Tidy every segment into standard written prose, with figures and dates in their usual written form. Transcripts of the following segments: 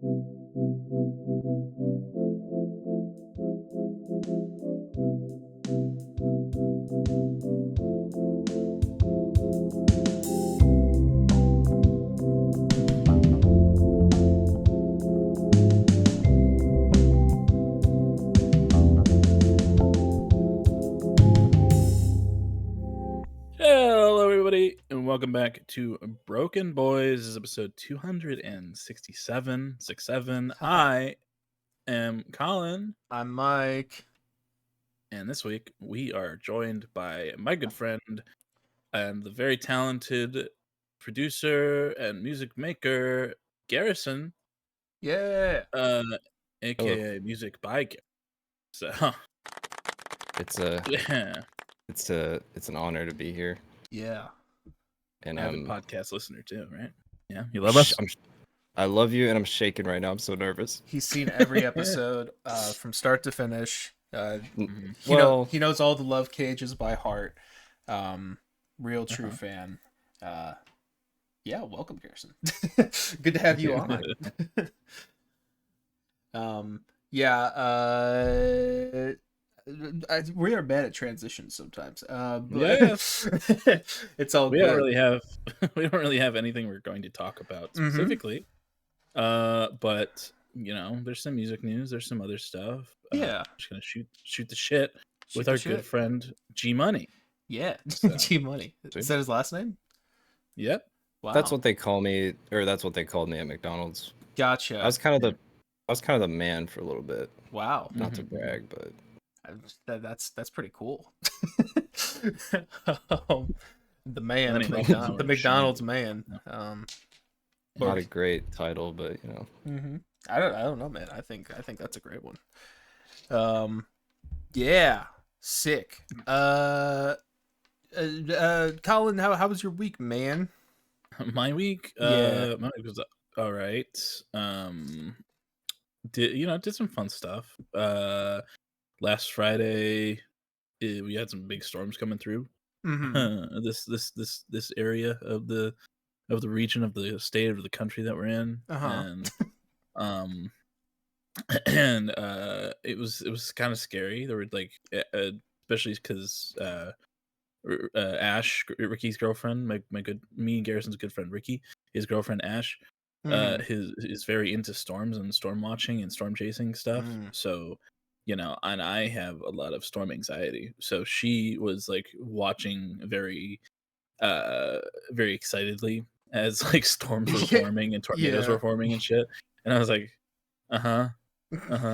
Hello, everybody, and welcome back to BrokeN Boys. This is episode 267. I am Colin, I'm Mike. and this week we are joined by my good friend and the very talented producer and music maker, Garrison, Yeah. aka Music by Garrison. So It's yeah, an honor to be here. Yeah. And avid podcast listener too, right? Yeah, you love us. I love you, and I'm shaking right now. I'm so nervous. He's seen every episode from start to finish. He knows all the love cages by heart. Real true fan. Yeah, welcome, Garrison. Good to have you on. We are bad at transitions sometimes. But it's all we good. don't really have anything we're going to talk about specifically. But you know, there's some music news, there's some other stuff. Yeah. Just gonna shoot the shit with our good friend G Money. Yeah. So. G Money. Is that his last name? Yep. Wow. That's what they call me, or that's what they called me at McDonald's. Gotcha. I was kind of the man for a little bit. Wow. Not to brag, but that's pretty cool. The man, the McDonald's man. Not a great title, but you know. I don't know, man. I think that's a great one. Yeah, sick. Colin, how was your week, man? My week, Yeah. my week was all right. Did some fun stuff. Last Friday, we had some big storms coming through. This area of the region of the state of the country that we're in, and it was kind of scary. There were like, especially because Ash, Ricky's girlfriend, me and Garrison's good friend Ricky, his girlfriend Ash, is very into storms and storm watching and storm chasing stuff. So, you know, and I have a lot of storm anxiety. So she was like watching very excitedly as like storms were forming and tornadoes were forming and shit. And I was like,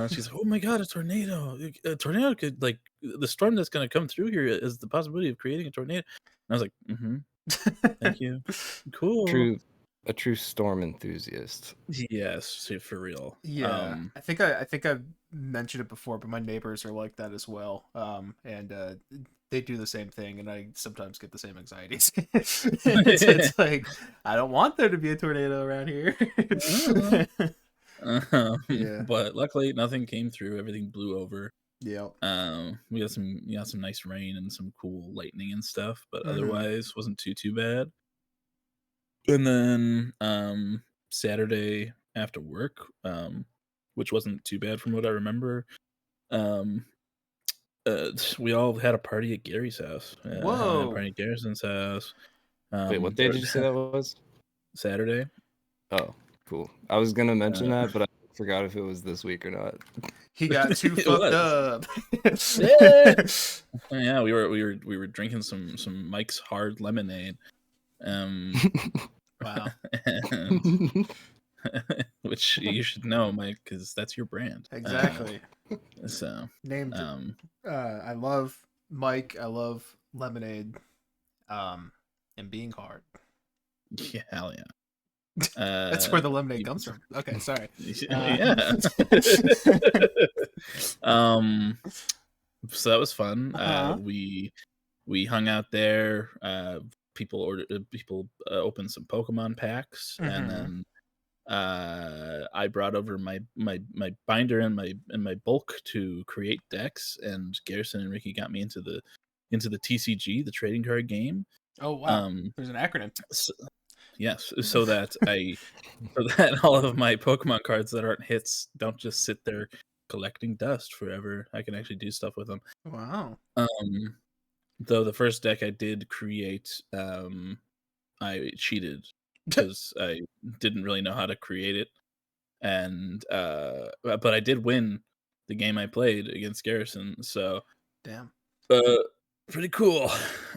She's like, oh my god, a tornado! A tornado could, like, the storm that's gonna come through here is the possibility of creating a tornado. And I was like, thank you, cool. A true storm enthusiast. Yes, for real. Yeah, I think I've mentioned it before, but my neighbors are like that as well. And they do the same thing, and I sometimes get the same anxieties. It's like, I don't want there to be a tornado around here. Yeah, but luckily nothing came through. Everything blew over. Yeah. We got some nice rain and some cool lightning and stuff, but otherwise wasn't too bad. And then Saturday after work, which wasn't too bad from what I remember, we all had a party at Gary's house. Whoa! A party at Garrison's house. Wait, what day did you say that was? Saturday. Oh, cool. I was gonna mention that, but I forgot if it was this week or not. He got too fucked up. Yeah, we were drinking some Mike's Hard Lemonade. Wow. Which you should know, Mike, because that's your brand. Exactly. So named. I love Mike. I love lemonade. And being hard. Yeah, hell yeah. That's where the lemonade comes from. Okay, sorry. Yeah. So that was fun. We hung out there. People opened some Pokemon packs, and then I brought over my binder and my bulk to create decks, and Garrison and Ricky got me into the TCG, the trading card game. Oh wow! There's an acronym. Yes, so that all of my Pokemon cards that aren't hits don't just sit there collecting dust forever. I can actually do stuff with them. Wow. Though the first deck I did create, I cheated because I didn't really know how to create it, and but I did win the game I played against Garrison. So damn, pretty cool.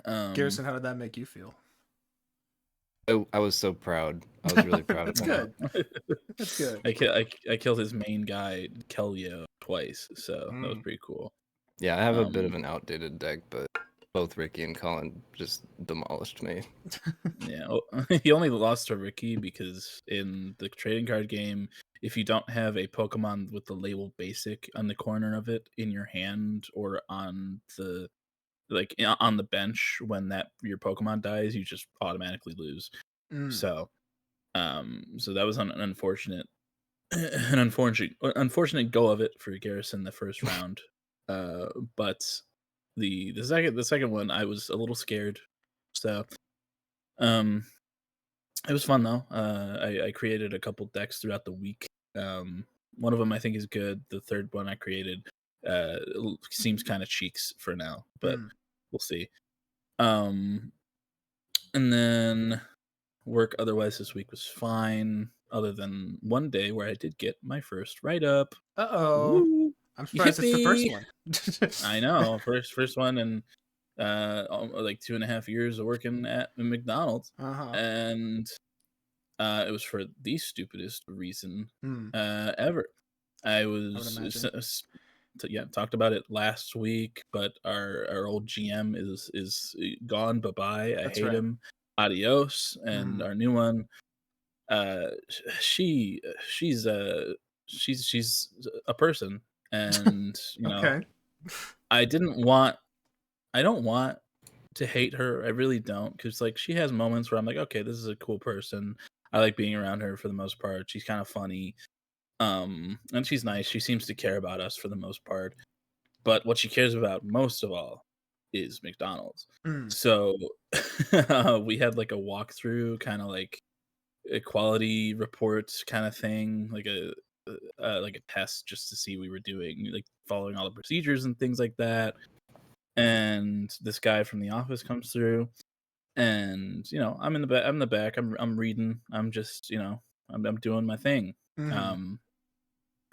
Garrison, how did that make you feel? I was so proud. I was really proud of That's him. good. That's good. I killed his main guy, Kelio, twice, so that was pretty cool. Yeah, I have a bit of an outdated deck, but both Ricky and Colin just demolished me. Yeah, he only lost to Ricky because in the trading card game, if you don't have a Pokemon with the label basic on the corner of it in your hand or on the on the bench when your Pokemon dies, you just automatically lose. So so that was an unfortunate unfortunate go of it for Garrison the first round. But the second one I was a little scared. So it was fun though. I created a couple decks throughout the week. One of them I think is good. The third one I created seems kind of cheeks for now, but we'll see. And then work otherwise this week was fine, other than one day where I did get my first write up. Uh-oh. I'm surprised it's the first one. I know, first one in like 2.5 years of working at McDonald's. And it was for the stupidest reason ever. I talked about it last week, but our old GM is gone. Bye bye. I hate him. Adios. And our new one, she's a person, and you know, I don't want to hate her. I really don't, because like she has moments where I'm like, okay, this is a cool person. I like being around her for the most part. She's kind of funny. And she's nice. She seems to care about us for the most part. But what she cares about most of all is McDonald's. So we had like a walkthrough, kind of like a quality report kind of thing, like a test just to see we were doing, like following all the procedures and things like that. And this guy from the office comes through, and you know, I'm in the back. I'm reading. I'm just, you know, I'm doing my thing.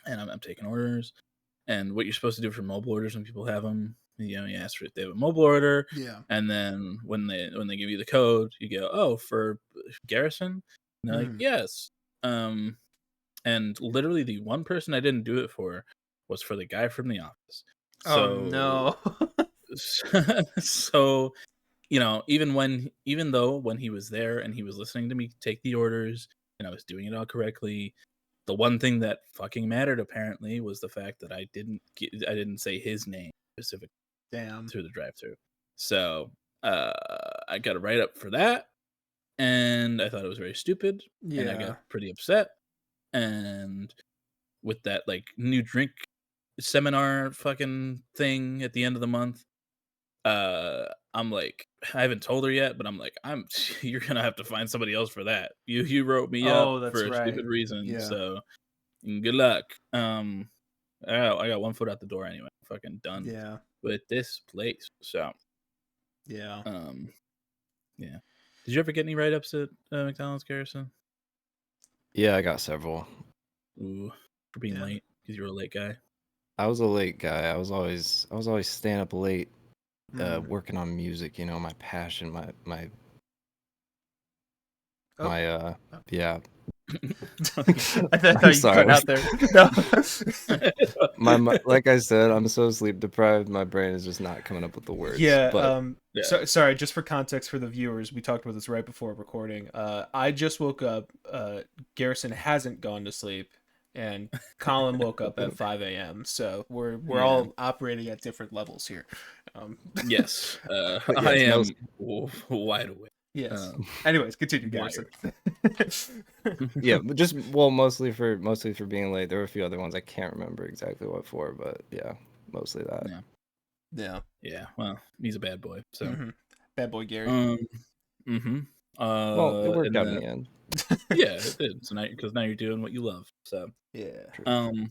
And I'm taking orders. And what you're supposed to do for mobile orders when people have them, you know, you ask for if they have a mobile order. Yeah. And then when they give you the code, you go, oh, for Garrison? And they're like, yes. And literally the one person I didn't do it for was for the guy from the office. So, oh no. So, you know, even though when he was there and he was listening to me take the orders and I was doing it all correctly, the one thing that fucking mattered apparently was the fact that I didn't say his name specifically through the drive-through. So I got a write up for that, and I thought it was very stupid, and I got pretty upset. And with that like new drink seminar fucking thing at the end of the month, I'm like, I haven't told her yet, but I'm like, you're gonna have to find somebody else for that. You wrote me up for a stupid reason, so good luck. I got one foot out the door anyway. I'm fucking done with this place. So yeah. Did you ever get any write ups at McDonald's, Garrison? Yeah, I got several. Ooh, for being late because you were a late guy. I was a late guy. I was always staying up late, working on music. You know, my passion, my yeah. I thought you cut out there. No. Like I said, I'm so sleep deprived. My brain is just not coming up with the words. So, sorry, just for context for the viewers, we talked about this right before recording. I just woke up. Garrison hasn't gone to sleep, and Colin woke up at 5 a.m. So we're all operating at different levels here. Yes, I am wide awake. Yes. Anyways, continue, Garrison. Yeah, but just mostly for being late. There were a few other ones I can't remember exactly what for, but yeah, mostly that. Yeah. Well, he's a bad boy. So bad boy Gary. Well, it worked And out in then the end. yeah, it did. So now you're doing what you love. So Yeah. True.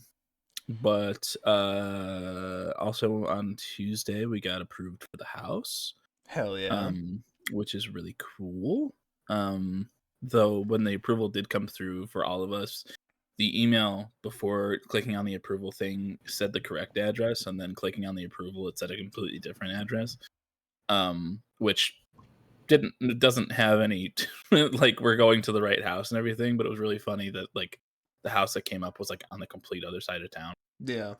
But also on Tuesday we got approved for the house. Hell yeah. Which is really cool. Though when the approval did come through for all of us, the email before clicking on the approval thing said the correct address, and then clicking on the approval it said a completely different address. Which doesn't have any like we're going to the right house and everything, but it was really funny that like the house that came up was like on the complete other side of town. Yeah.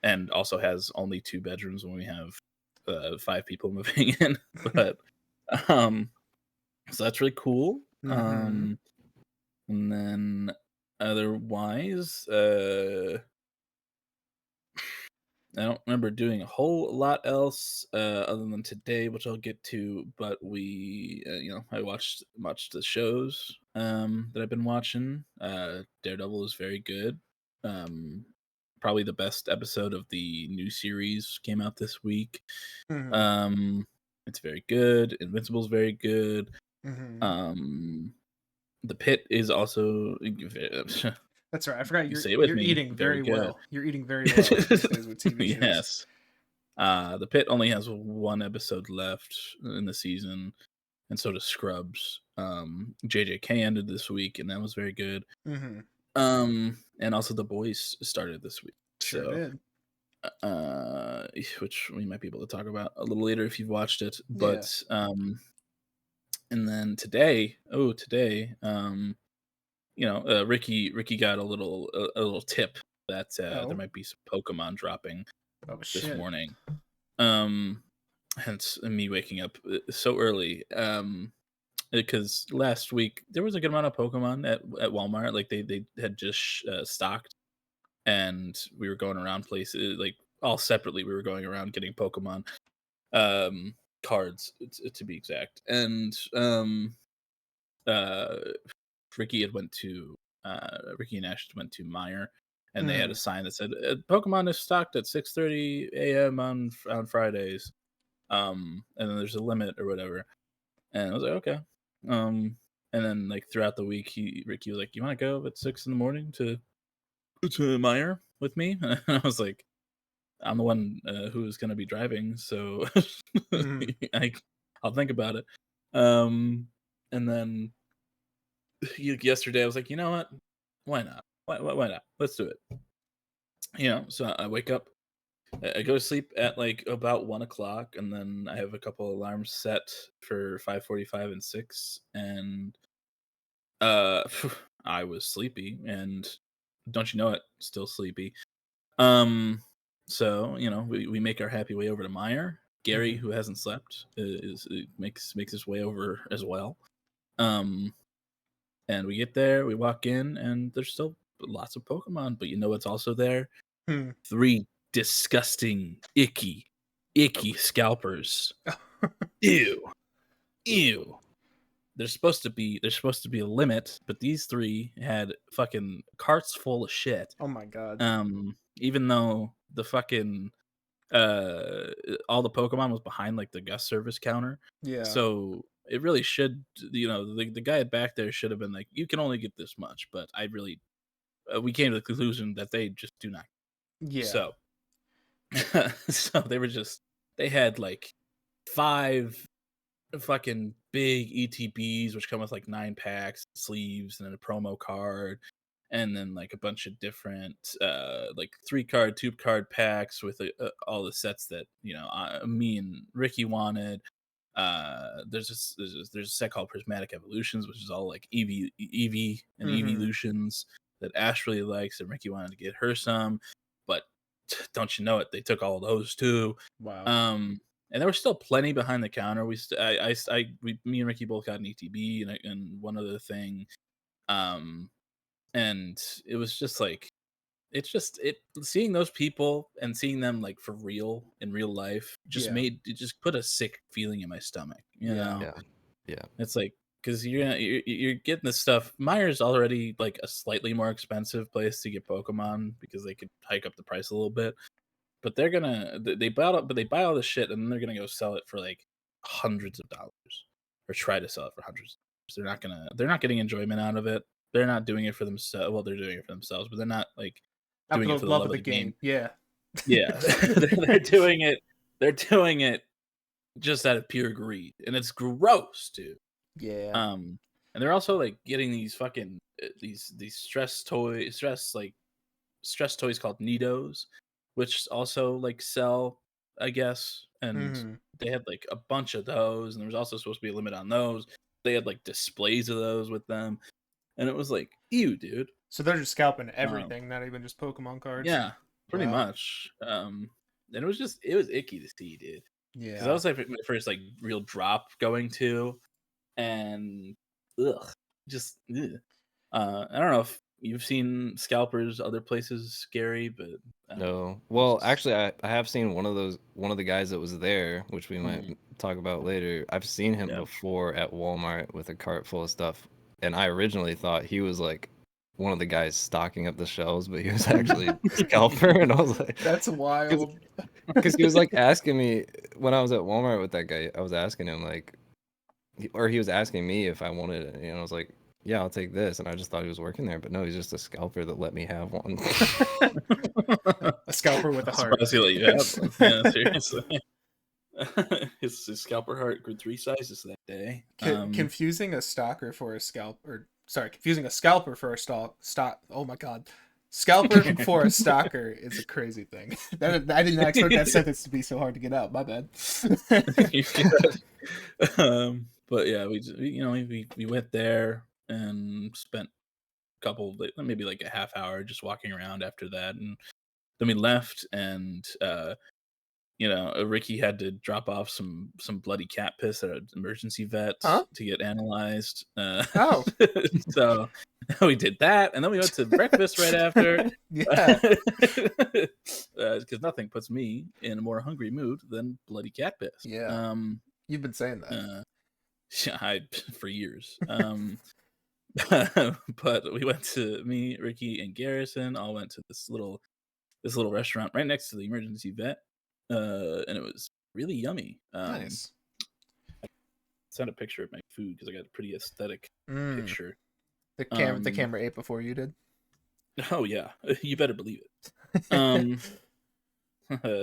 And also has only 2 bedrooms when we have 5 people moving in. But so that's really cool. Mm-hmm. And then otherwise, I don't remember doing a whole lot else other than today, which I'll get to. But we, I watched the shows that I've been watching. Daredevil is very good. Probably the best episode of the new series came out this week. Mm-hmm. It's very good. Invincible's very good. Mm-hmm. The Pit is also. That's right. I forgot You say it with you're me. eating Very very good. well. You're eating very well these days with TV shows. Yes. The Pit only has 1 episode left in the season, and so does Scrubs. JJK ended this week, and that was very good. Mm-hmm. And also The Boys started this week. Sure So, did. which we might be able to talk about a little later if you've watched it. Yeah. But and then today, Ricky got a little tip that there might be some Pokemon dropping this shit. morning. Hence me waking up so early. Because last week there was a good amount of Pokemon at Walmart. Like they had just stocked, and we were going around places like all separately. We were going around getting Pokemon cards to be exact. And Ricky and Ash went to Meyer, and they had a sign that said Pokemon is stocked at 6:30 a.m. on Fridays. And then there's a limit or whatever. And I was like, okay. And then like throughout the week, Ricky was like, "You want to go at 6 in the morning to Meyer with me?" And I was like, "I'm the one who's going to be driving, so I'll think about it." And then yesterday, I was like, "You know what? Why not? Why not? Let's do it." So I wake up. I go to sleep at like about 1 o'clock, and then I have a couple alarms set for 5:45 and 6, and I was sleepy, and don't you know it, still sleepy. So we make our happy way over to Meyer. Gary, who hasn't slept, makes his way over as well. And we get there, we walk in, and there's still lots of Pokemon, but you know what's also there? 3 disgusting, icky scalpers. Ew. There's supposed to be a limit, but these 3 had fucking carts full of shit. Oh my god. Even though the fucking all the Pokemon was behind like the guest service counter. Yeah. So it really should, the guy back there should have been like, you can only get this much, but I really we came to the conclusion that they just do not. Yeah. So so they had like 5 fucking big ETBs, which come with like 9 packs, sleeves, and then a promo card, and then like a bunch of different like 3-card, 2-card packs with all the sets that me and Ricky wanted. There's a set called Prismatic Evolutions, which is all like Eevee and Evolutions that Ash really likes, and Ricky wanted to get her some, but don't you know it, they took all of those too. Wow. And there was still plenty behind the counter. Me and Ricky both got an ETB and one other thing. And it was just like, seeing those people and seeing them like for real in real life just put a sick feeling in my stomach. You know? Yeah. It's like, because you're getting this stuff. Meyer's already like a slightly more expensive place to get Pokemon because they could hike up the price a little bit. But they buy all this shit, and then they're gonna go sell it for like hundreds of dollars, or try to sell it for hundreds. scalpers. They're not getting enjoyment out of it. They're not doing it for themselves. Well, they're doing it for themselves, but they're not like doing it for the love of the game. Yeah. Yeah. they're doing it. They're doing it just out of pure greed, and it's gross, dude. Yeah. And they're also like getting these fucking these stress toys called Nidos, which also like sell, I guess. And they had like a bunch of those, and there was also supposed to be a limit on those. They had like displays of those with them, and it was like, ew, dude. So they're just scalping everything, not even just Pokemon cards. Yeah, pretty much. And it was icky to see, dude. Yeah, because that was like my first like real drop going to, and just ugh. I don't know if you've seen scalpers other places, Gary, but no. Well, actually, I have seen one of the guys that was there, which we might talk about later. I've seen him before at Walmart with a cart full of stuff, and I originally thought he was like one of the guys stocking up the shelves, but he was actually a scalper, and I was like, "That's wild." Because he was like asking me when I was at Walmart with that guy. I was asking him like, or he was asking me if I wanted it, and I was like, "Yeah, I'll take this." And I just thought he was working there, but no, he's just a scalper that let me have one. A scalper with a heart. He let you have one. Yeah, seriously. his scalper heart grew 3 sizes that day. Confusing a stalker for a scalper. Sorry, confusing a scalper for a stock. Oh my god. Scalper for a stalker is a crazy thing. I did not expect that sentence to be so hard to get out. My bad. But yeah, we went there and spent a couple, maybe like a half hour just walking around after that, and then we left, and Ricky had to drop off some bloody cat piss at an emergency vet to get analyzed. So we did that, and then we went to breakfast right after. Yeah, because nothing puts me in a more hungry mood than bloody cat piss. Yeah, you've been saying that. Yeah, for years. But we went to Ricky, and Garrison all went to this little restaurant right next to the emergency vet. And it was really yummy. Nice. I sent a picture of my food because I got a pretty aesthetic picture. The camera ate before you did. Oh yeah, you better believe it.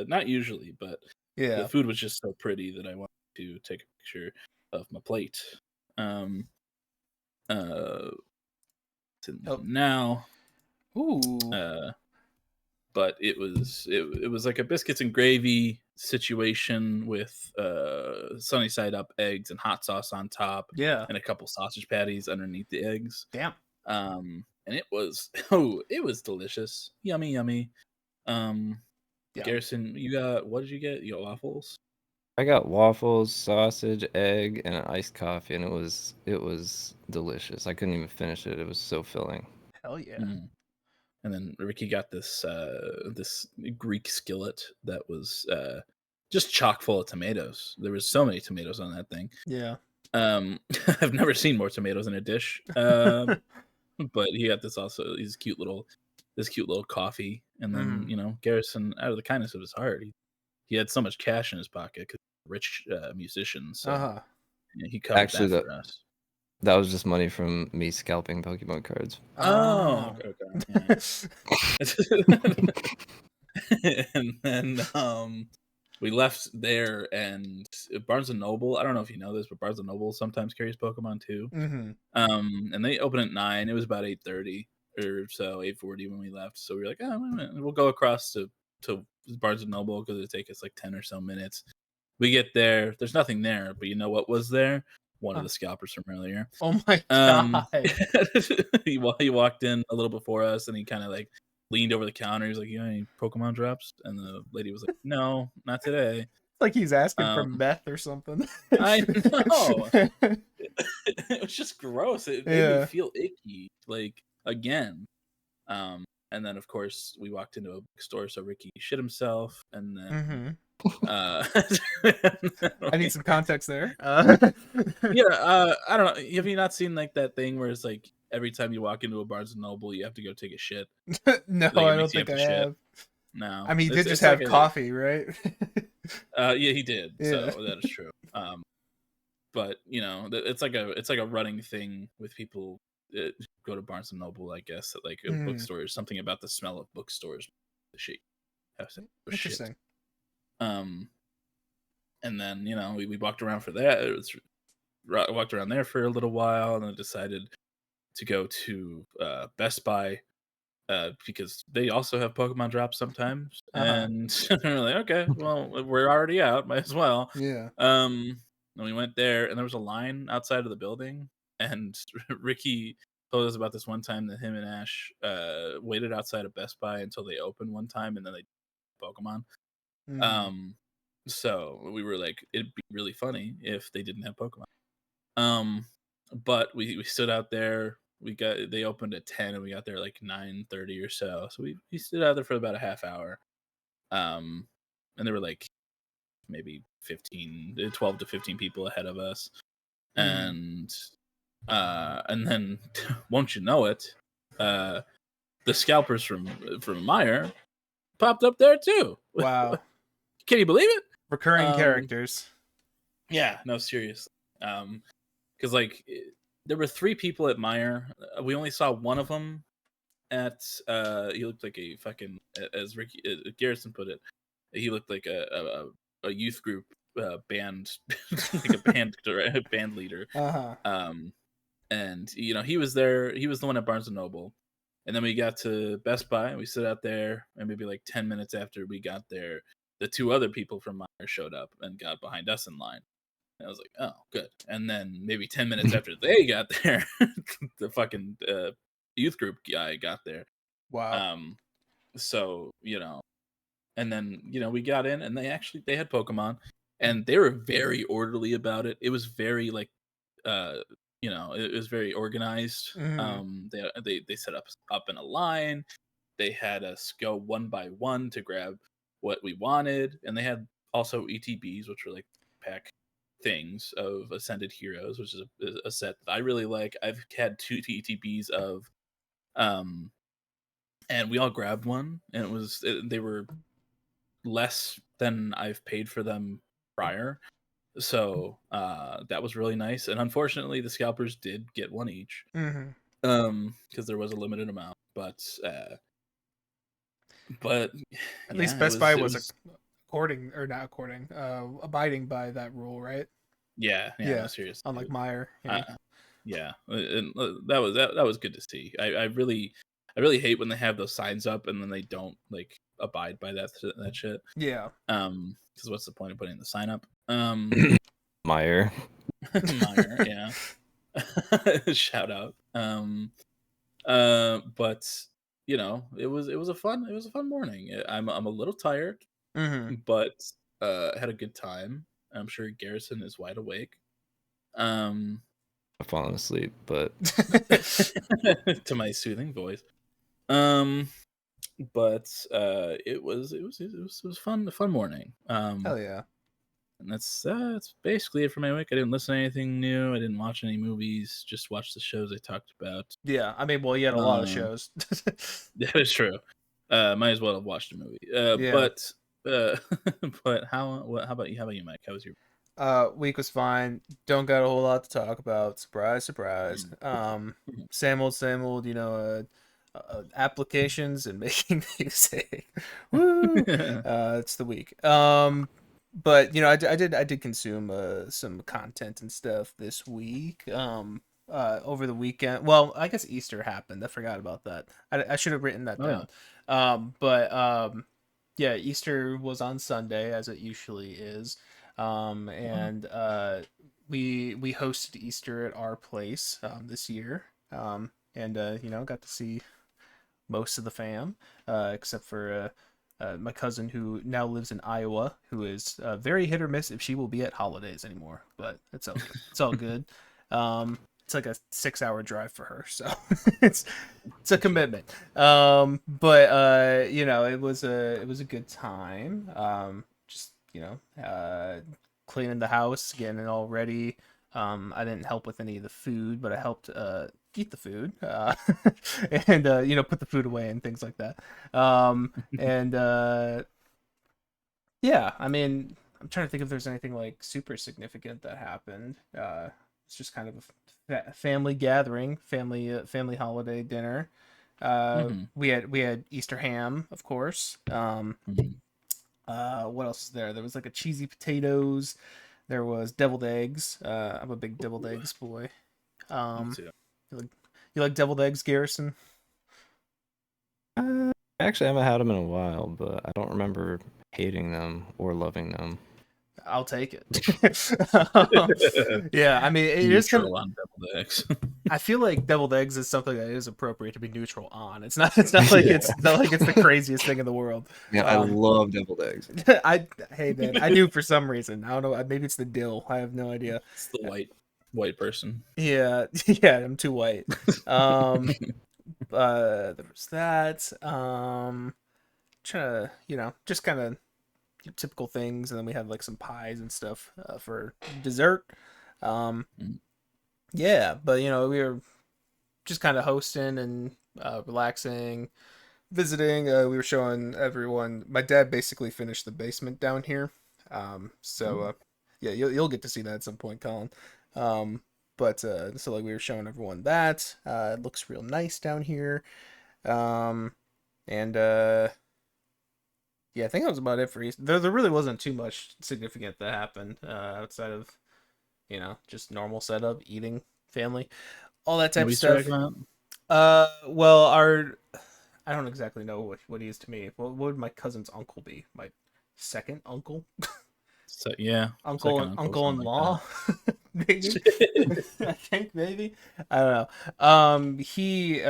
Not usually, but the food was just so pretty that I wanted to take a picture of my plate. Now, but it was like a biscuits and gravy situation with sunny side up eggs and hot sauce on top, and a couple sausage patties underneath the eggs. Damn. And it was delicious. Yummy. Garrison, what did you get? You got waffles? I got waffles, sausage, egg, and an iced coffee, and it was delicious. I couldn't even finish it. It was so filling. Hell yeah. And then Ricky got this Greek skillet that was just chock full of tomatoes. There was so many tomatoes on that thing. Yeah. I've never seen more tomatoes in a dish. But he got this cute little coffee, and then Garrison, out of the kindness of his heart, he had so much cash in his pocket because he's a rich musician. So he covered that for us. That was just money from me scalping Pokemon cards. Oh, okay. And then we left there, and Barnes and Noble. I don't know if you know this, but Barnes and Noble sometimes carries Pokemon too. And they open at 9. It was about 8:30 or so, 8:40 when we left. So we were like, we'll go across to Barnes and Noble because it'll take us like 10 or so minutes. We get there. There's nothing there, but you know what was there? One of the scalpers from earlier. Oh my god! He walked in a little before us, and he kind of like leaned over the counter. He was like, "You got any Pokemon drops?" And the lady was like, "No, not today." Like he's asking for meth or something. I know. It was just gross. It made me feel icky. Like again. And then of course we walked into a bookstore, so Ricky shit himself, and then. I need some context there. I don't know. Have you not seen like that thing where it's like every time you walk into a Barnes and Noble, you have to go take a shit? No, like, I don't think I have. No, I mean, he did just have coffee, right? Yeah, he did. So that is true. but it's like a running thing with people that go to Barnes and Noble, I guess, at like a bookstore. Something about the smell of bookstores. The shit. Interesting. And then we walked around for that. Walked around there for a little while, and then decided to go to Best Buy because they also have Pokemon drops sometimes. And we're like, okay, well, we're already out, might as well. Yeah. And we went there, and there was a line outside of the building, and Ricky told us about this one time that him and Ash waited outside of Best Buy until they opened one time, and then they Pokemon. So we were like, it'd be really funny if they didn't have Pokemon. But we stood out there. They opened at 10, and we got there like 9:30 or so. So we stood out there for about a half hour. And there were like maybe 12 to 15 people ahead of us. And then won't you know it, the scalpers from Meyer popped up there too. Wow. Can you believe it? Recurring characters. Yeah, no, seriously. Because like there were 3 people at Meyer. We only saw one of them at he looked like a fucking, as Ricky Garrison put it, he looked like a youth group band, like a band leader. And he was there. He was the one at Barnes and Noble. And then we got to Best Buy, and we stood out there, and maybe like 10 minutes after we got there, the 2 other people from Meyer showed up and got behind us in line. And I was like, oh, good. And then maybe 10 minutes after they got there, the fucking youth group guy got there. Wow. So, and then, we got in, and they had Pokemon, and they were very orderly about it. It was very like, it was very organized. They set up in a line. They had us go one by one to grab what we wanted, and they had also ETBs, which were like pack things of Ascended Heroes, which is a set that I really like. I've had 2 ETBs of, and we all grabbed one, and they were less than I've paid for them prior. So that was really nice. And unfortunately, the scalpers did get one each, because there was a limited amount. But at least Best Buy was abiding by that rule, right? Yeah. No, seriously. Unlike Meyer. Yeah, and that was good to see. I really hate when they have those signs up and then they don't like abide by that shit. Yeah. Because what's the point of putting the sign up? Meyer, yeah. Shout out. But it was a fun morning. I'm a little tired, but had a good time. I'm sure Garrison is wide awake. I've fallen asleep, but to my soothing voice. But it was fun. A fun morning. Hell yeah. And that's basically it for my week. I didn't listen to anything new. I didn't watch any movies. Just watched the shows I talked about. Yeah, I mean, well, you had a lot of shows. That is true. Might as well have watched a movie. But how about you? How about you, Mike? How was your week? Was fine. Don't got a whole lot to talk about. Surprise. Same old. Applications and making music. Woo! It's the week. But I did consume some content and stuff this week. Over the weekend. Well, I guess Easter happened. I forgot about that. I should have written that down. Yeah, Easter was on Sunday, as it usually is. And we hosted Easter at our place this year. And got to see most of the fam, except for my cousin, who now lives in Iowa, who is very hit or miss if she will be at holidays anymore. But it's all good. It's like a 6-hour drive for her, so it's a commitment. But it was a good time. Just cleaning the house, getting it all ready. I didn't help with any of the food, but I helped eat the food, and put the food away and things like that. And yeah, I mean, I'm trying to think if there's anything like super significant that happened. It's just kind of a family gathering, family holiday dinner. We had Easter ham, of course. What else is there? There was like a cheesy potatoes. There was deviled eggs. I'm a big deviled eggs boy. You like deviled eggs, Garrison? Actually, I haven't had them in a while, but I don't remember hating them or loving them. I'll take it. Yeah, I mean, it is kind of on deviled eggs. I feel like deviled eggs is something that is appropriate to be neutral on. It's not like it's not like it's the craziest thing in the world. Yeah, I love deviled eggs. Hey man, I do for some reason. I don't know. Maybe it's the dill. I have no idea. It's the white person. Yeah, I'm too white. There was that. Trying to, just kind of typical things, and then we had like some pies and stuff for dessert. Yeah, but we were just kind of hosting and relaxing, visiting. We were showing everyone. My dad basically finished the basement down here. Yeah, you'll get to see that at some point, Colin. But so like we were showing everyone that. It looks real nice down here. And yeah, I think that was about it for Easter. There really wasn't too much significant that happened outside of just normal setup, eating, family, all that type of stuff. Well, I don't exactly know what he is to me. What would my cousin's uncle be? My second uncle? So yeah, uncle-in-law, like maybe. I think maybe. I don't know. He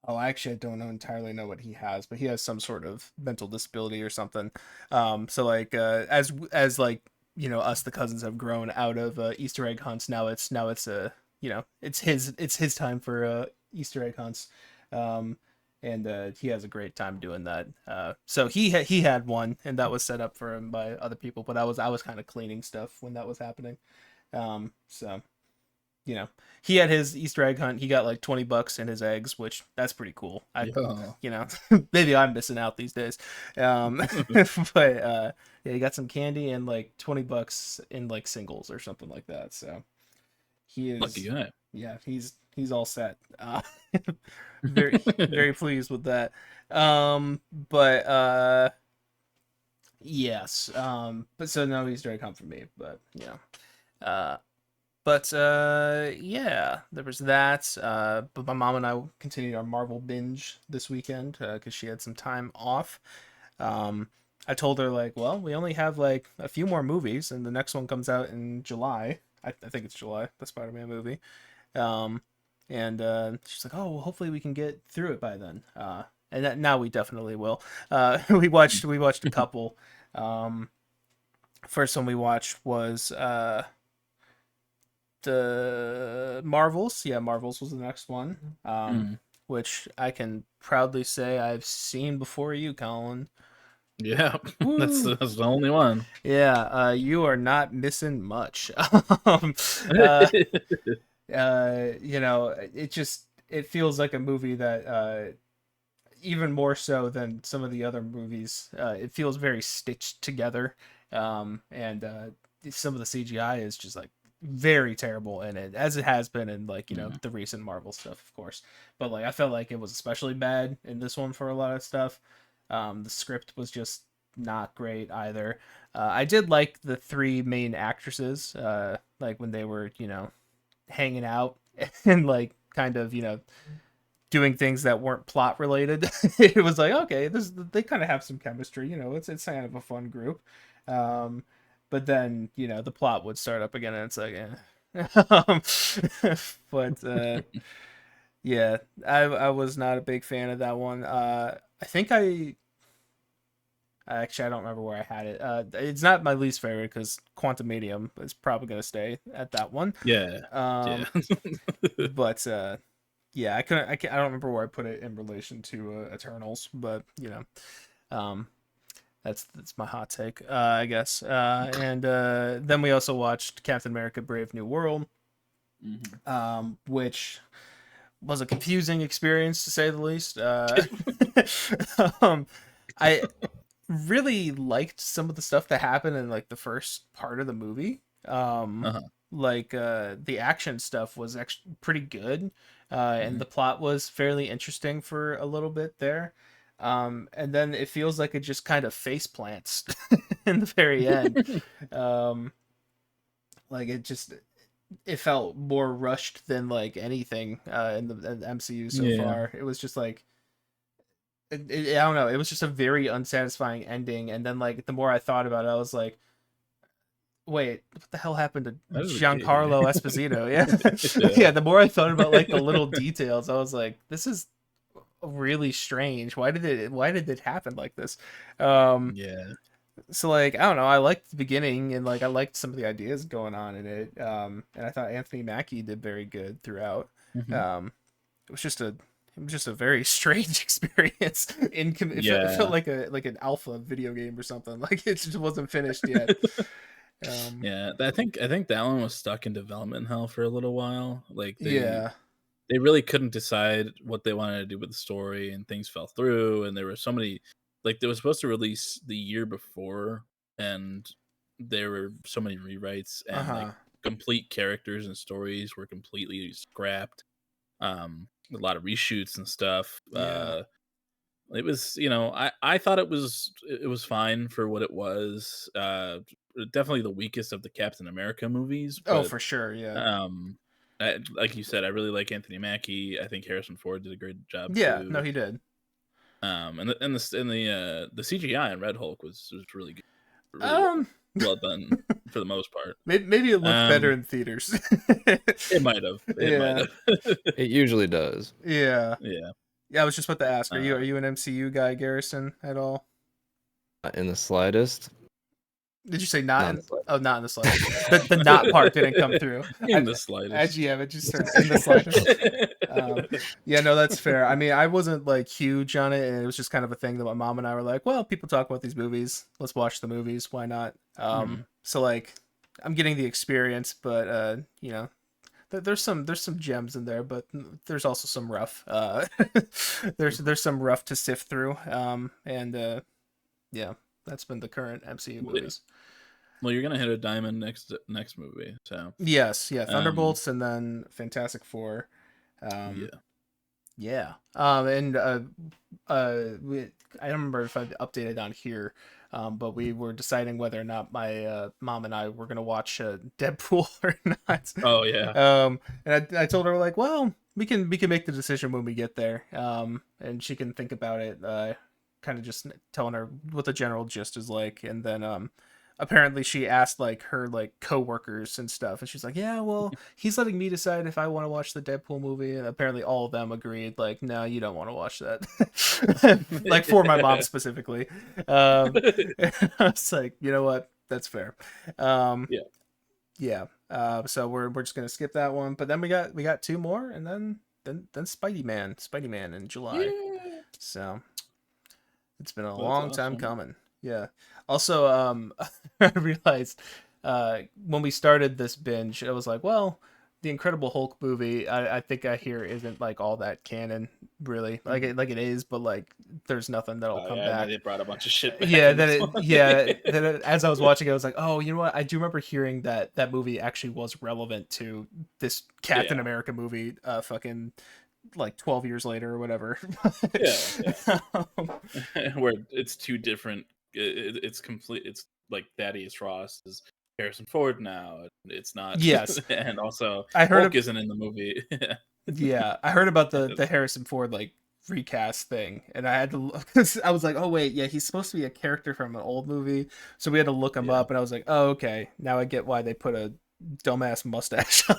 actually, I don't entirely know what he has, but he has some sort of mental disability or something. So like as like us, the cousins, have grown out of Easter egg hunts. Now it's it's his time for Easter egg hunts. And he has a great time doing that. So he had one, and that was set up for him by other people. But I was kind of cleaning stuff when that was happening. So he had his Easter egg hunt. He got like $20 in his eggs, which that's pretty cool. Maybe I'm missing out these days. But yeah, he got some candy and like $20 in like singles or something like that. So he is lucky guy. Yeah, he's all set. Very very pleased with that. But yes. But so no Easter egg hunt for me. But yeah, there was that. But my mom and I continued our Marvel binge this weekend because she had some time off. I told her like, well, we only have like a few more movies, and the next one comes out in July. I think it's July, the Spider-Man movie. And she's like, oh, well, hopefully we can get through it by then. And now we definitely will. We watched a couple. First one we watched was the Marvels. Yeah, Marvels was the next one. Which I can proudly say I've seen before you, Colin. Yeah, that's the only one. Yeah, you are not missing much. It feels like a movie that even more so than some of the other movies, it feels very stitched together. And some of the CGI is just like very terrible in it, as it has been in like the recent Marvel stuff, of course. But like I felt like it was especially bad in this one for a lot of stuff. The script was just not great either. I did like the three main actresses, like when they were hanging out and like kind of doing things that weren't plot related. It was like, okay, they kind of have some chemistry, it's kind of a fun group. But then the plot would start up again and it's like but yeah, I was not a big fan of that one. I think actually I don't remember where I had it. It's not my least favorite because Quantum Medium is probably gonna stay at that one. Yeah. But yeah, I don't remember where I put it in relation to Eternals, but that's my hot take, I guess. And then we also watched Captain America: Brave New World, which was a confusing experience to say the least. really liked some of the stuff that happened in like the first part of the movie. Like the action stuff was actually pretty good, and the plot was fairly interesting for a little bit there. And then it feels like it just kind of face plants in the very end. Like it felt more rushed than like anything in the MCU so far. It was just like I don't know. It was just a very unsatisfying ending. And then like the more I thought about it, I was like, wait, what the hell happened to Giancarlo Esposito? Yeah. Yeah. The more I thought about like the little details, I was like, this is really strange. Why did it happen like this? Yeah. So like, I don't know. I liked the beginning and like I liked some of the ideas going on in it. And I thought Anthony Mackie did very good throughout. It was just a very strange experience. It felt like an alpha video game or something. Like it just wasn't finished yet. Yeah, I think that one was stuck in development hell for a little while. Like they really couldn't decide what they wanted to do with the story, and things fell through. And there were so many, like they were supposed to release the year before, and there were so many rewrites, and like complete characters and stories were completely scrapped. A lot of reshoots and stuff. It was, I thought it was fine for what it was. Definitely the weakest of the Captain America movies. But, for sure, yeah. Like you said, I really like Anthony Mackie. I think Harrison Ford did a great job. Yeah, too. No, he did. And the CGI in Red Hulk was really good. Really well done for the most part. Maybe it looked better in theaters. It might have. It usually does. Yeah. I was just about to ask. Are you an MCU guy, Garrison, at all? Not in the slightest. Did you say not in the slightest? The not part didn't come through. In the slightest. It just said in the slightest. Yeah, no, that's fair. I mean, I wasn't like huge on it, and it was just kind of a thing that my mom and I were like, well, people talk about these movies. Let's watch the movies. Why not? So like, I'm getting the experience, but there's some gems in there, but there's also some rough. There's some rough to sift through. That's been the current MCU movies. Well, you're gonna hit a diamond next movie, so yes, Thunderbolts, and then Fantastic Four. And I don't remember if I updated on here, but we were deciding whether or not my mom and I were gonna watch Deadpool or not. Oh yeah. And I told her like, well, we can make the decision when we get there. And she can think about it. Kind of just telling her what the general gist is like, and then apparently she asked like her like coworkers and stuff, and she's like, yeah, well, he's letting me decide if I want to watch the Deadpool movie, and apparently all of them agreed like, no, you don't want to watch that. Like for my mom specifically. I was like, you know what, that's fair. So we're just gonna skip that one, but then we got two more, and then Spidey-Man in July. So it's been a long time coming. Yeah. Also, I realized when we started this binge, I was like, well, the Incredible Hulk movie, I think I hear isn't like all that canon, really. Like it is, but like there's nothing that'll come back. They brought a bunch of shit back. Then as I was watching it, I was like, oh, you know what? I do remember hearing that movie actually was relevant to this Captain America movie, fucking like 12 years later or whatever. Where it's two different. It's complete. It's like Thaddeus Ross is Harrison Ford now. It's not. Yes, and also I heard Hulk isn't in the movie. I heard about the Harrison Ford like recast thing, and I had to look. I was like, oh wait, yeah, he's supposed to be a character from an old movie, so we had to look him up, and I was like, oh okay, now I get why they put a dumbass mustache on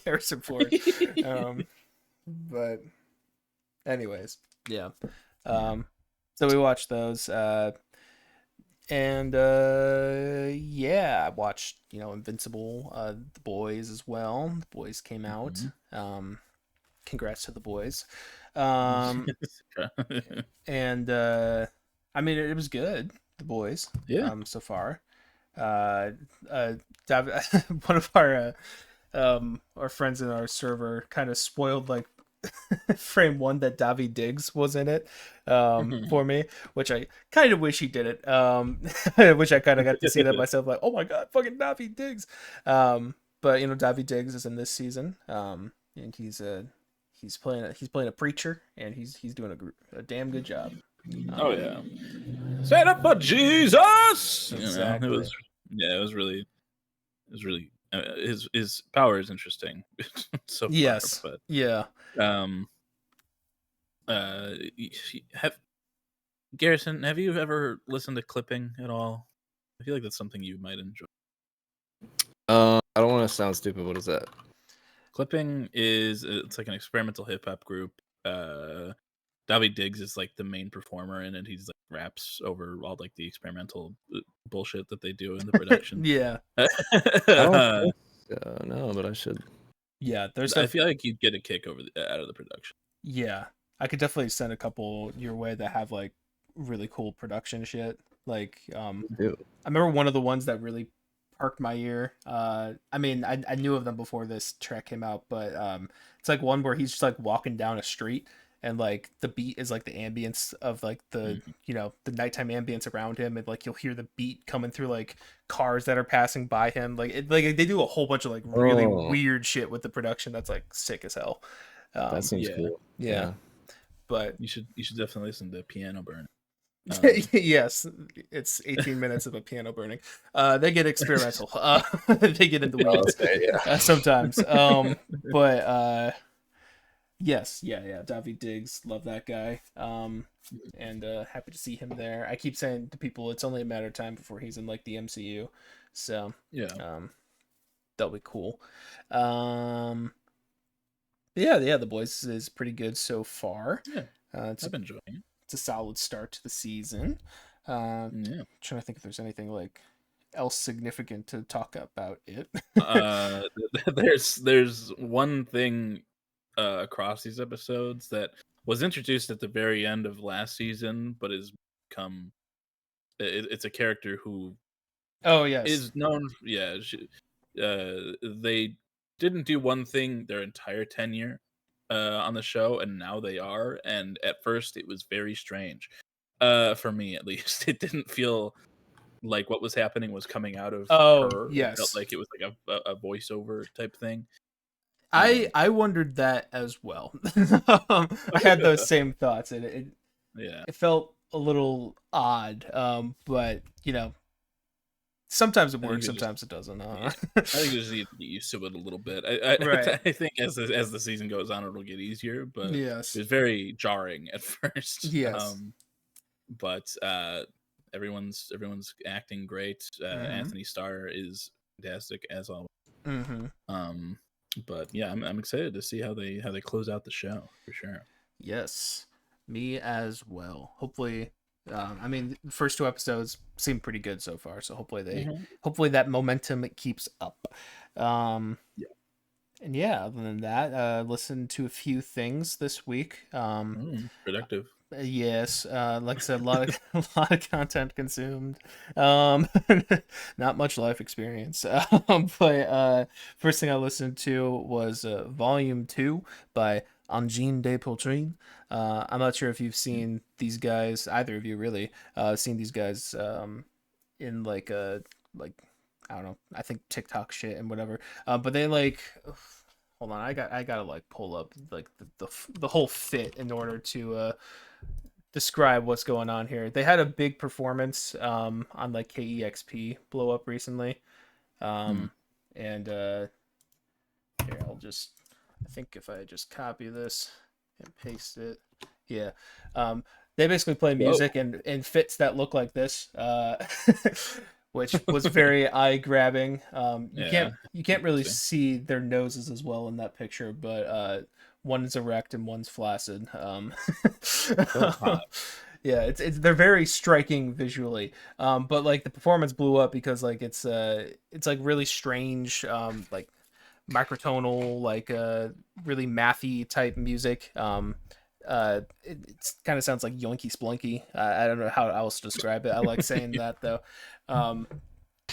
Harrison Ford. But anyways, yeah. So we watched those. And I watched, Invincible, The Boys as well. The Boys came out. Congrats to The Boys. And I mean, it was good, The Boys. Yeah. So far. One of our friends in our server kind of spoiled like frame one that Davi Diggs was in it for me, which I kind of wish he did it. Which I kind of got to see that myself, like, oh my god, fucking Davi Diggs. But Davi Diggs is in this season, and he's playing a preacher, and he's doing a damn good job. Oh yeah, stand up for Jesus. Exactly. It was really his power is interesting so far. Yes. But yeah. Garrison, have you ever listened to clipping at all? I feel like that's something you might enjoy. I don't want to sound stupid. What is that? Clipping it's like an experimental hip hop group. Davi Diggs is like the main performer in it. He's like raps over all like the experimental bullshit that they do in the production. Yeah. I don't think, no, but I should. Yeah, I feel like you'd get a kick out of the production. Yeah, I could definitely send a couple your way that have like really cool production shit. Like, I remember one of the ones that really perked my ear. I mean, I knew of them before this track came out, but it's like one where he's just like walking down a street, and like the beat is like the ambience of like the the nighttime ambience around him, and like you'll hear the beat coming through like cars that are passing by him. Like they do a whole bunch of like really weird shit with the production that's like sick as hell. That seems cool. Yeah. But you should definitely listen to Piano Burn. Yes, it's 18 minutes of a piano burning. They get experimental. They get into weeds sometimes. But yes, yeah. Davi Diggs, love that guy. And happy to see him there. I keep saying to people, it's only a matter of time before he's in like the MCU. So that'll be cool. Yeah, The Boys is pretty good so far. Yeah, I've been enjoying it. It's a solid start to the season. Trying to think if there's anything like else significant to talk about it. There's one thing across these episodes that was introduced at the very end of last season, but has become it's a character who is known. Yeah, they didn't do one thing their entire tenure on the show, and now they are. And at first, it was very strange for me, at least. It didn't feel like what was happening was coming out of her. Yes, it felt like it was like a voiceover type thing. I wondered that as well. I had those same thoughts, and it felt a little odd. But sometimes it works, sometimes it doesn't. I think you just need to get used to it a little bit. I think as the season goes on, it'll get easier. But yes, it was very jarring at first. Yes, but everyone's acting great. Anthony Starr is fantastic as always. But yeah, I'm excited to see how they close out the show for sure. Yes, me as well. Hopefully. I mean, the first two episodes seem pretty good so far, so hopefully that momentum keeps up. And other than that, listened to a few things this week. Productive. Yes, like I said, a lot of content consumed. Not much life experience. But first thing I listened to was Volume 2 by Angine de Poitrine. I'm not sure if you've seen these guys, either of you really, seen these guys in like I don't know, I think TikTok shit and whatever. But they like, hold on, I gotta like pull up like the whole fit in order to describe what's going on here. They had a big performance on like KEXP blow up recently. And here I think if I just copy this and paste it, they basically play music in fits that look like this, which was very eye grabbing. You can't really see their noses as well in that picture, but one's erect and one's flaccid. They're very striking visually. But like the performance blew up because like it's like really strange, like microtonal, like really mathy type music. It kind of sounds like yoinky splunky. I don't know how else to describe it. I like saying that though.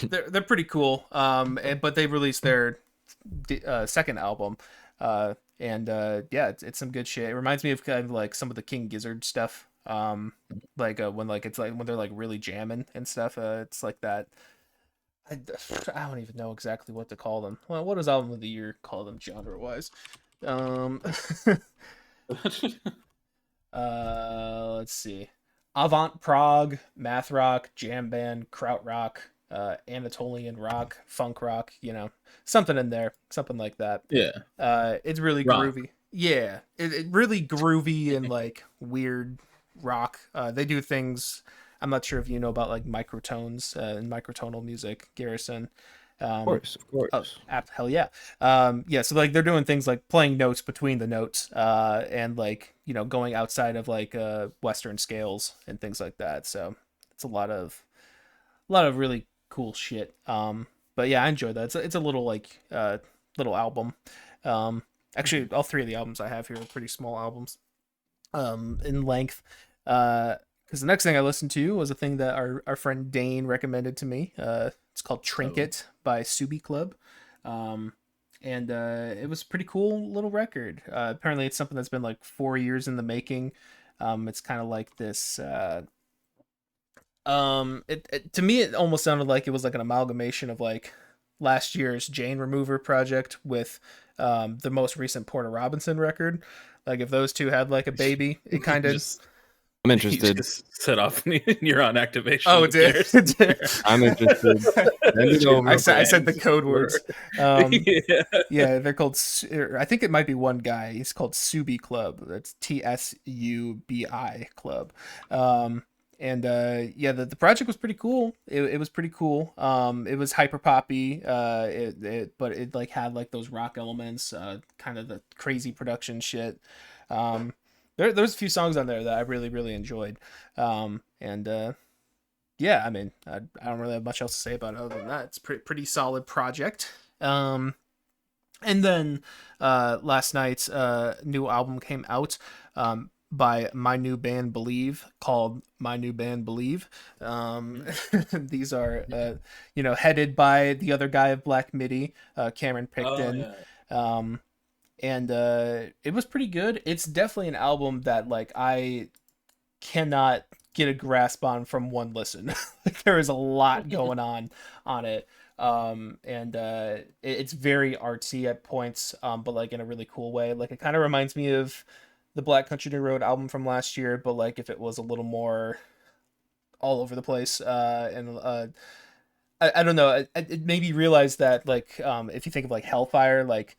They're pretty cool. But they released their second album, and and yeah, it's some good shit. It reminds me of kind of like some of the King Gizzard stuff. Like when like it's like when they're like really jamming and stuff. It's like that. I don't even know exactly what to call them. Well, what does album of the year call them genre wise? Let's see. Avant prog, math rock, jam band, krautrock, Anatolian rock, funk rock, something in there, something like that. Yeah. It's really rock. Groovy. Yeah, it really groovy and like weird rock. They do things. I'm not sure if you know about like microtones and microtonal music, Garrison. Of course. Oh, hell yeah. Yeah, so like they're doing things like playing notes between the notes, and like, going outside of like Western scales and things like that. So it's a lot of really cool shit. But yeah, I enjoy that. It's a little like little album. Actually, all three of the albums I have here are pretty small albums, in length. Because the next thing I listened to was a thing that our friend Dane recommended to me. It's called Trinket by Subi Club. And it was a pretty cool little record. Apparently it's something that's been like 4 years in the making. It's kind of like this, to me, it almost sounded like it was like an amalgamation of like last year's Jane Remover project with the most recent Porter Robinson record. Like if those two had like a baby, it kind of... I'm interested. Just set off neuron activation. Oh, it did. I'm interested. I said the code words. Yeah, they're called. I think it might be one guy. He's called Subi Club. That's TSUBI Club. And yeah, the project was pretty cool. It was pretty cool. It was hyper poppy. But it like had like those rock elements. Kind of the crazy production shit. There's a few songs on there that I really, really enjoyed. Yeah, I mean, I don't really have much else to say about it other than that. It's pretty solid project. And then last night, new album came out by my new band Believe, called My New Band Believe. These are, headed by the other guy of Black Midi, Cameron Picton. Yeah. And it was pretty good. It's definitely an album that like I cannot get a grasp on from one listen. Like there is a lot going on it. And it's very artsy at points, but like in a really cool way. Like it kind of reminds me of the Black Country New Road album from last year, but like if it was a little more all over the place. I don't know. It made me realize that like if you think of like Hellfire, like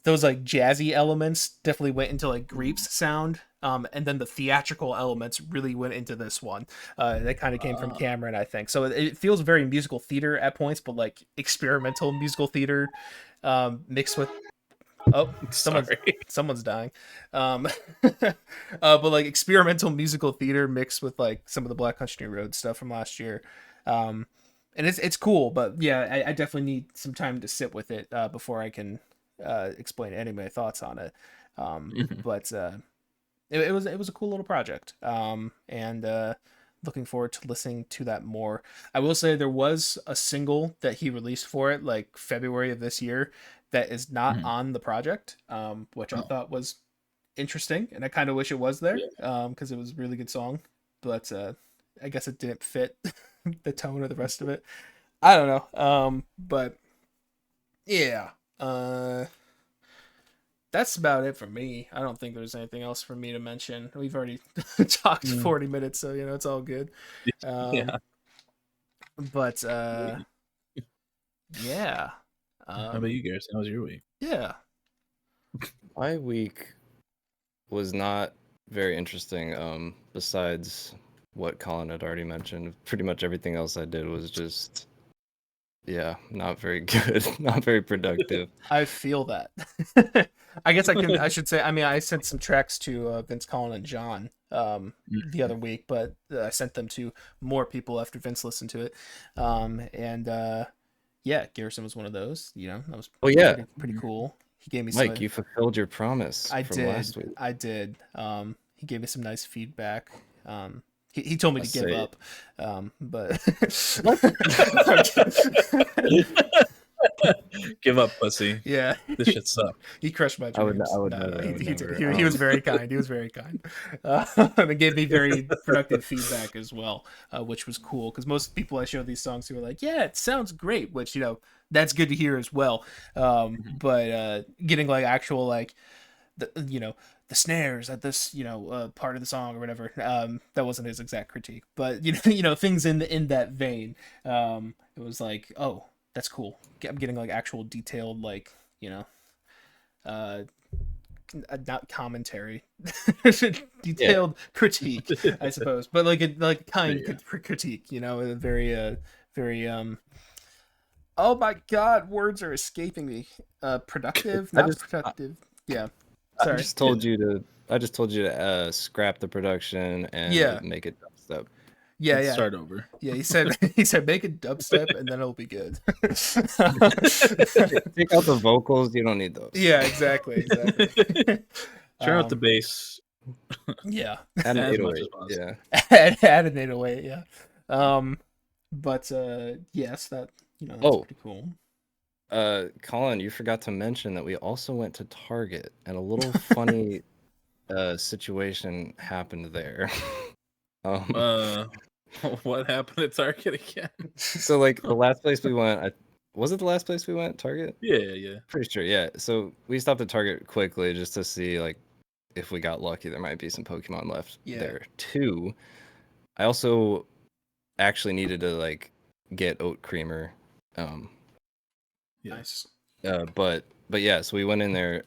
those like jazzy elements definitely went into like Greep's sound, and then the theatrical elements really went into this one. That kind of came from Cameron, I think. So it feels very musical theater at points, but like experimental musical theater mixed with someone's dying. But like experimental musical theater mixed with like some of the Black Country New Road stuff from last year. And it's cool, but yeah, I definitely need some time to sit with it before I can explain any of my thoughts on it. But it was a cool little project, and looking forward to listening to that more. I will say there was a single that he released for it like February of this year that is not on the project, which I thought was interesting, and I kind of wish it was there, because it was a really good song, but I guess it didn't fit the tone of the rest of it. I don't know, but yeah. That's about it for me. I don't think there's anything else for me to mention. We've already talked 40 minutes, so it's all good. Yeah. But yeah. How about you, Garrison? How was your week? Yeah. My week was not very interesting. Besides what Colin had already mentioned, pretty much everything else I did was just, not very good, not very productive. I feel that. I guess I should say, I mean, I sent some tracks to Vince, Colin, and John the other week, but I sent them to more people after Vince listened to it. Yeah, Garrison was one of those, that was pretty cool. He gave me Mike, you fulfilled your promise last week. I did. He gave me some nice feedback. He told me to give up, but Give up, pussy. Yeah. This shit sucks. He crushed my dreams. I would never. He was very kind. He was very kind. And gave me very productive feedback as well, which was cool. Because most people I showed these songs who were like, yeah, it sounds great, which, you know, that's good to hear as well. But getting like actual, like, you know, the snares at this, you know, part of the song or whatever, that wasn't his exact critique, but you know, things in that vein, it was like, oh, that's cool. I'm getting like actual detailed, like, you know, not commentary, detailed critique, I suppose, but like a kind critique, you know, a very oh my god, words are escaping me. Productive, not productive. Yeah. Sorry. I just told you to scrap the production and make it dubstep. Yeah. Start over. Yeah, he said make a dubstep and then it'll be good. Take out the vocals. You don't need those. Yeah, exactly. Turn out the bass. Yeah. Add an 808. Yeah. Add an 808. Yeah. But yes, that, you know, that's pretty cool. Colin, you forgot to mention that we also went to Target, and a little funny situation happened there. What happened at Target again? So, like, the last place we went, was it the last place we went? Target? Yeah. Pretty sure, yeah. So we stopped at Target quickly just to see, like, if we got lucky, there might be some Pokemon left there too. I also actually needed to, like, get oat creamer. Nice. But yeah, so we went in there,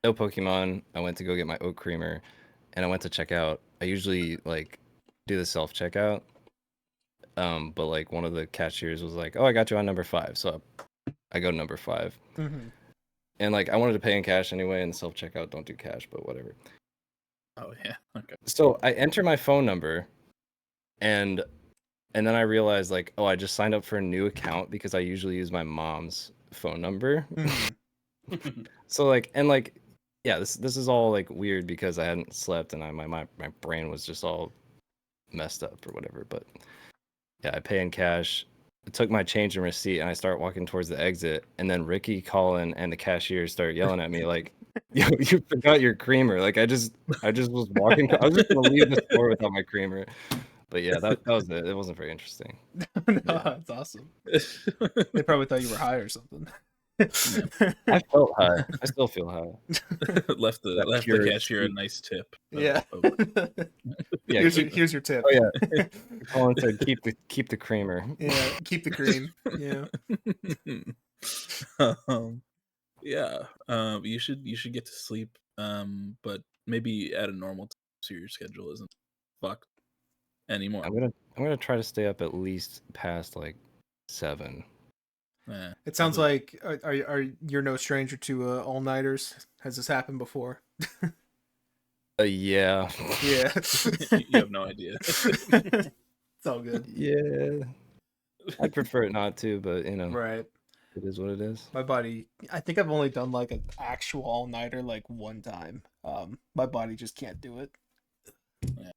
no Pokemon. I went to go get my oat creamer, and I went to check out. I usually like do the self checkout, but like one of the cashiers was like, "Oh, I got you on number 5," so I go to number 5, and like I wanted to pay in cash anyway, and the self checkout don't do cash, but whatever. Oh yeah, okay. So I enter my phone number, and then I realized like, oh, I just signed up for a new account because I usually use my mom's phone number. So like, and like, yeah, this is all like weird because I hadn't slept and my brain was just all messed up or whatever. But yeah, I pay in cash. I took my change and receipt and I start walking towards the exit, and then Ricky, Colin, and the cashier start yelling at me like, "Yo, you forgot your creamer!" Like I just was walking. I was just gonna leave the store without my creamer. But yeah, that was it. It wasn't very interesting. No, that's awesome. They probably thought you were high or something. I felt high. I still feel high. left the cashier a nice tip. Yeah. Yeah. Here's your tip. Oh yeah. Colin said keep the creamer. Yeah, keep the cream. Yeah. You should get to sleep. But maybe at a normal time so your schedule isn't fucked anymore. I'm gonna try to stay up at least past like 7. It sounds like you're no stranger to all-nighters. Has this happened before? Yeah. You have no idea. It's all good. Yeah. I'd prefer it not to, but you know. Right. It is what it is. My body, I think I've only done like an actual all-nighter like one time. My body just can't do it. Yeah.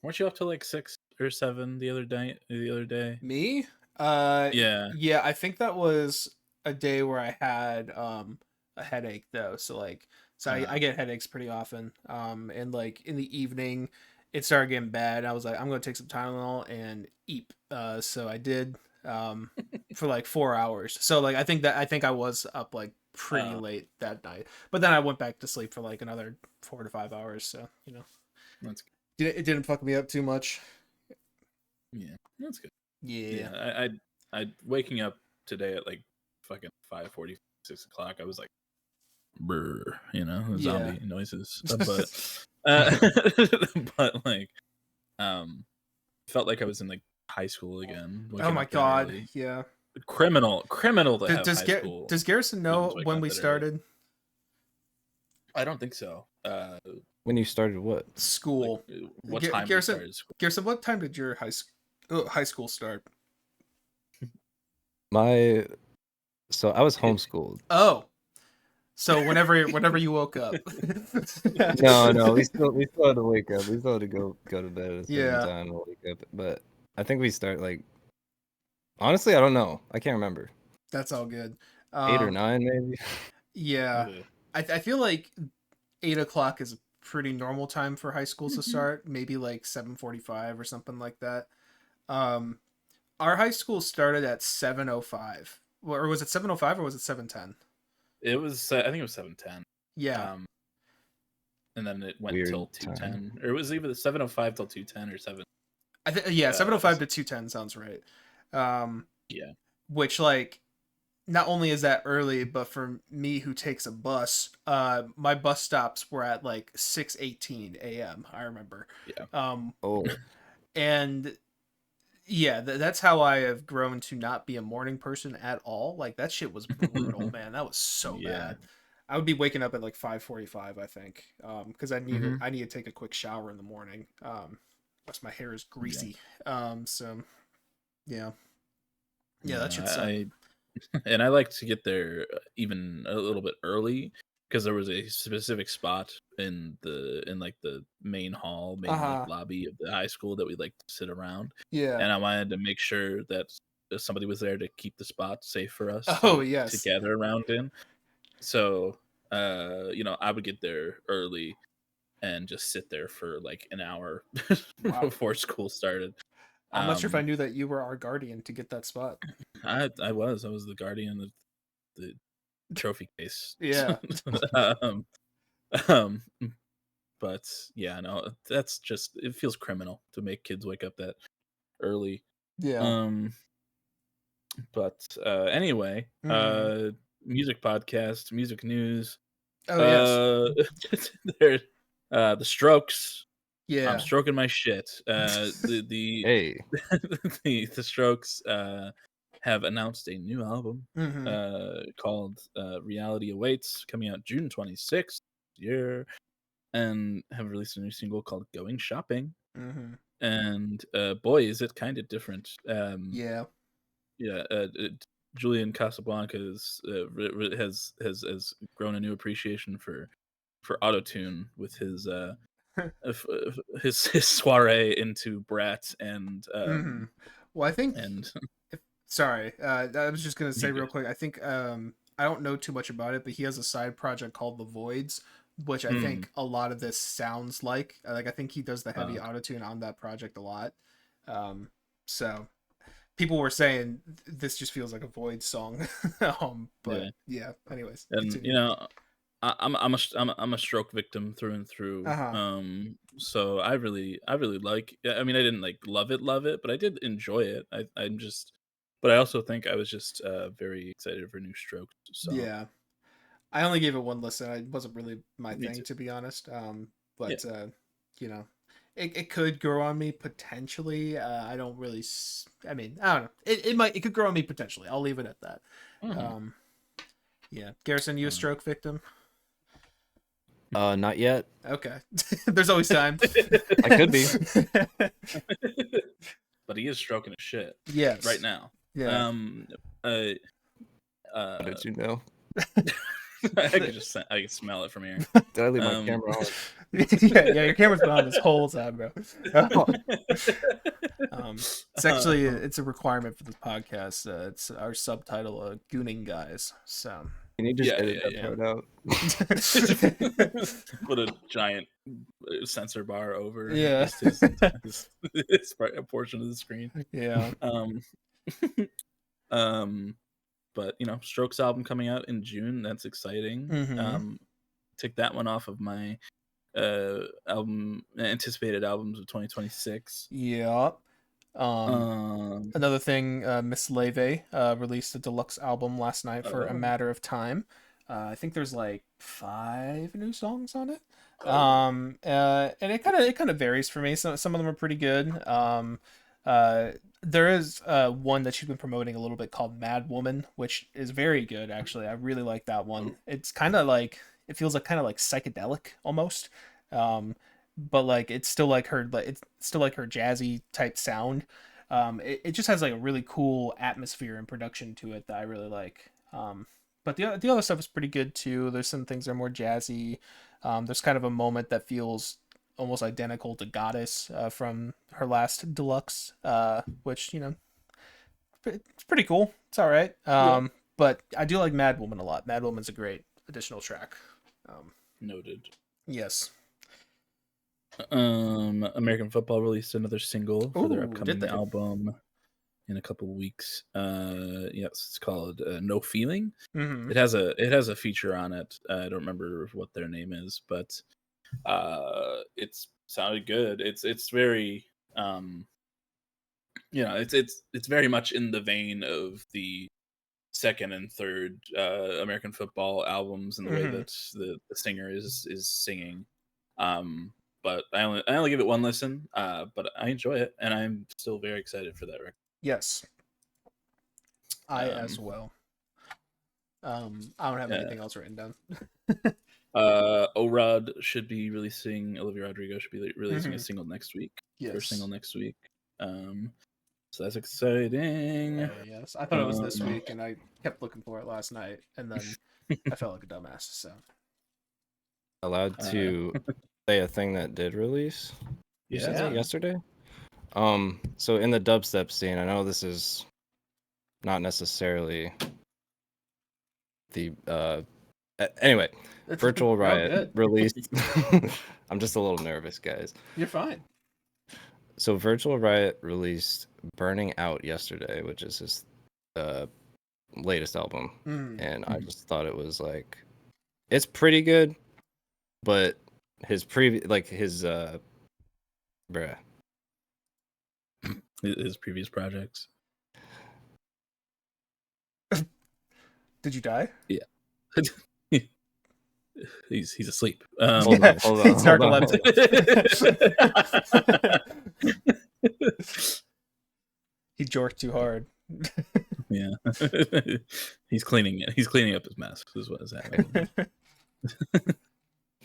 Weren't you up to like 6 or 7 the other day? Me? Yeah, I think that was a day where I had a headache though. So I get headaches pretty often. And like in the evening it started getting bad. I was like, I'm gonna take some Tylenol and eat. So I did for like 4 hours. So like I think I was up like pretty late that night. But then I went back to sleep for like another 4 to 5 hours. So, you know. That's good. It didn't fuck me up too much. Yeah, that's good. Yeah. I waking up today at like fucking 5:40, 6 o'clock. I was like, brr, you know, zombie noises. But like, felt like I was in like high school again. Oh my god, yeah. Criminal to have high school. Does Garrison know when we started? I don't think so. When you started what? School. Like, what time Garrison, started school? Garrison, what time did your high school start? So I was homeschooled. Oh. So whenever you woke up. No, we still had to wake up. We still had to go to bed at the same time and wake up. But I think we start like, honestly, I don't know. I can't remember. That's all good. 8 or 9 maybe. Yeah, I feel like 8 o'clock is a pretty normal time for high schools to start. Maybe like 7:45 or something like that. Um, our high school started at 7:05, or was it 7:05 or was it 7:10? It was, I think it was 7:10. Yeah. And then it went Weird till 2:10, or it was either 7:05 till 2:10 or 7. Yeah, 7:05 to 2:10 sounds right. Yeah. Which, like, not only is that early, but for me who takes a bus, my bus stops were at like 6:18 a.m. I remember. Yeah. And yeah, that's how I have grown to not be a morning person at all. Like, that shit was brutal, man. That was so bad. I would be waking up at like 5:45, I think, because I need to take a quick shower in the morning. Plus my hair is greasy. So yeah, that should suck. And I like to get there even a little bit early, because there was a specific spot in like the main hall, like lobby of the high school that we like to sit around. Yeah. And I wanted to make sure that somebody was there to keep the spot safe for us. To gather around in. So, I would get there early and just sit there for like an hour before school started. I'm not sure if I knew that you were our guardian to get that spot. I was the guardian of the trophy case. Yeah. But yeah, no, that's just, it feels criminal to make kids wake up that early. Yeah. But anyway, music podcast, music news. Oh yes. The Strokes. Yeah. I'm stroking my shit. The Hey. the Strokes have announced a new album called Reality Awaits, coming out June 26th year, and have released a new single called Going Shopping. And boy, is it kind of different. Yeah. Julian Casablanca has grown a new appreciation for autotune with his his soiree into Brat and well, I think and sorry, I was just gonna say real quick, I think I don't know too much about it, but he has a side project called The Voids, which I think a lot of this sounds like I think he does the heavy autotune on that project a lot. So people were saying this just feels like a Void song. But yeah, anyways, and continue. I'm a Stroke victim through and through. So I really like. I mean, I didn't like love it, but I did enjoy it. But I also think I was just very excited for new Stroke. So yeah, I only gave it one listen. It wasn't really my thing, to be honest. But it could grow on me potentially. I don't really. I mean, I don't know. It could grow on me potentially. I'll leave it at that. Yeah, Garrison, you a Stroke victim? Not yet. Okay. There's always time. I could be. But he is stroking his shit. Yes. Right now. Yeah. How did you know? I can smell it from here. Did I leave my camera on? yeah, your camera's been on this whole time, bro. It's actually it's a requirement for this podcast. It's our subtitle, "Gooning Guys." So can you just edit that part out? Put a giant censor bar over his portion of the screen. Yeah. But Strokes album coming out in June. That's exciting. Take that one off of my anticipated albums of 2026. Yeah. Another thing, Miss Leve released a deluxe album last night for A Matter of Time. I think there's like 5 new songs on it. And it kind of varies for me. Some of them are pretty good. There is one that she's been promoting a little bit called Mad Woman, which is very good actually. I really like that one. It's kind of like, it feels like kind of like psychedelic almost. But like it's still like her jazzy type sound. It just has like a really cool atmosphere and production to it that I really like. But the other stuff is pretty good too. There's some things that are more jazzy. There's kind of a moment that feels almost identical to Goddess from her last deluxe, which it's pretty cool. It's all right. But I do like Mad Woman a lot. Mad Woman's a great additional track. Noted. Yes. American Football released another single for their upcoming did they? album in a couple of weeks. Yes, it's called No Feeling. Mm-hmm. It has a feature on it. I don't remember what their name is, but it's sounded good. It's very it's very much in the vein of the second and third American Football albums and the way that the singer is singing. But I only give it one listen, but I enjoy it, and I'm still very excited for that record. Yes, I as well. I don't have anything else written down. Orod should be releasing. Olivia Rodrigo should be releasing a single next week. Yes. First single next week. So that's exciting. Yes, I thought it was this week, and I kept looking for it last night, and then I felt like a dumbass. So allowed to say a thing that did release. You said that yesterday. So in the dubstep scene, I know this is not necessarily the anyway. Virtual Riot released. I'm just a little nervous, guys. You're fine. So Virtual Riot released Burning Out yesterday, which is his latest album. And I just thought it was like, it's pretty good, but his previous, like his his previous projects. Did you die? Yeah. He's asleep. Hold on. He's narcoleptic. He jorked too hard. Yeah. He's cleaning up his mess. Is what is happening.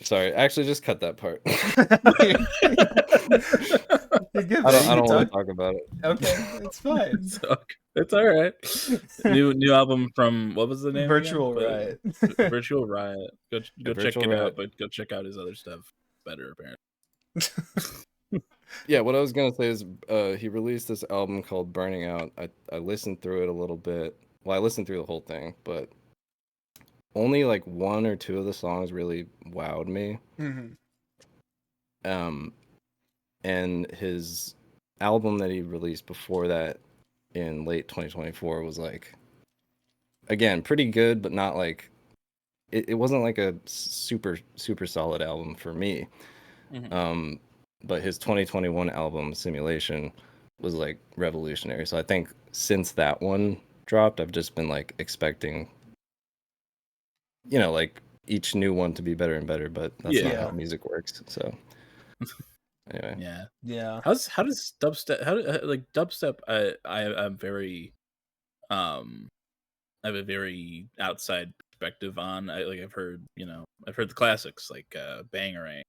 Sorry, actually, just cut that part. Good, I don't want to talk about it. Okay, it's fine. It's all right. New album from, what was the name? Virtual Riot. Virtual Riot. Go check it out, but go check out his other stuff better, apparently. Yeah, what I was gonna say is he released this album called Burning Out. I listened through it a little bit. Well, I listened through the whole thing, but only like one or two of the songs really wowed me. And his album that he released before that in late 2024 was like, again, pretty good, but not like it wasn't like a super solid album for me. But his 2021 album Simulation was like revolutionary. So I think since that one dropped, I've just been like expecting, like each new one to be better and better, but that's not how music works. So anyway. Yeah. How does dubstep? Dubstep? I'm very, I have a very outside perspective on. I've heard the classics like Bangarang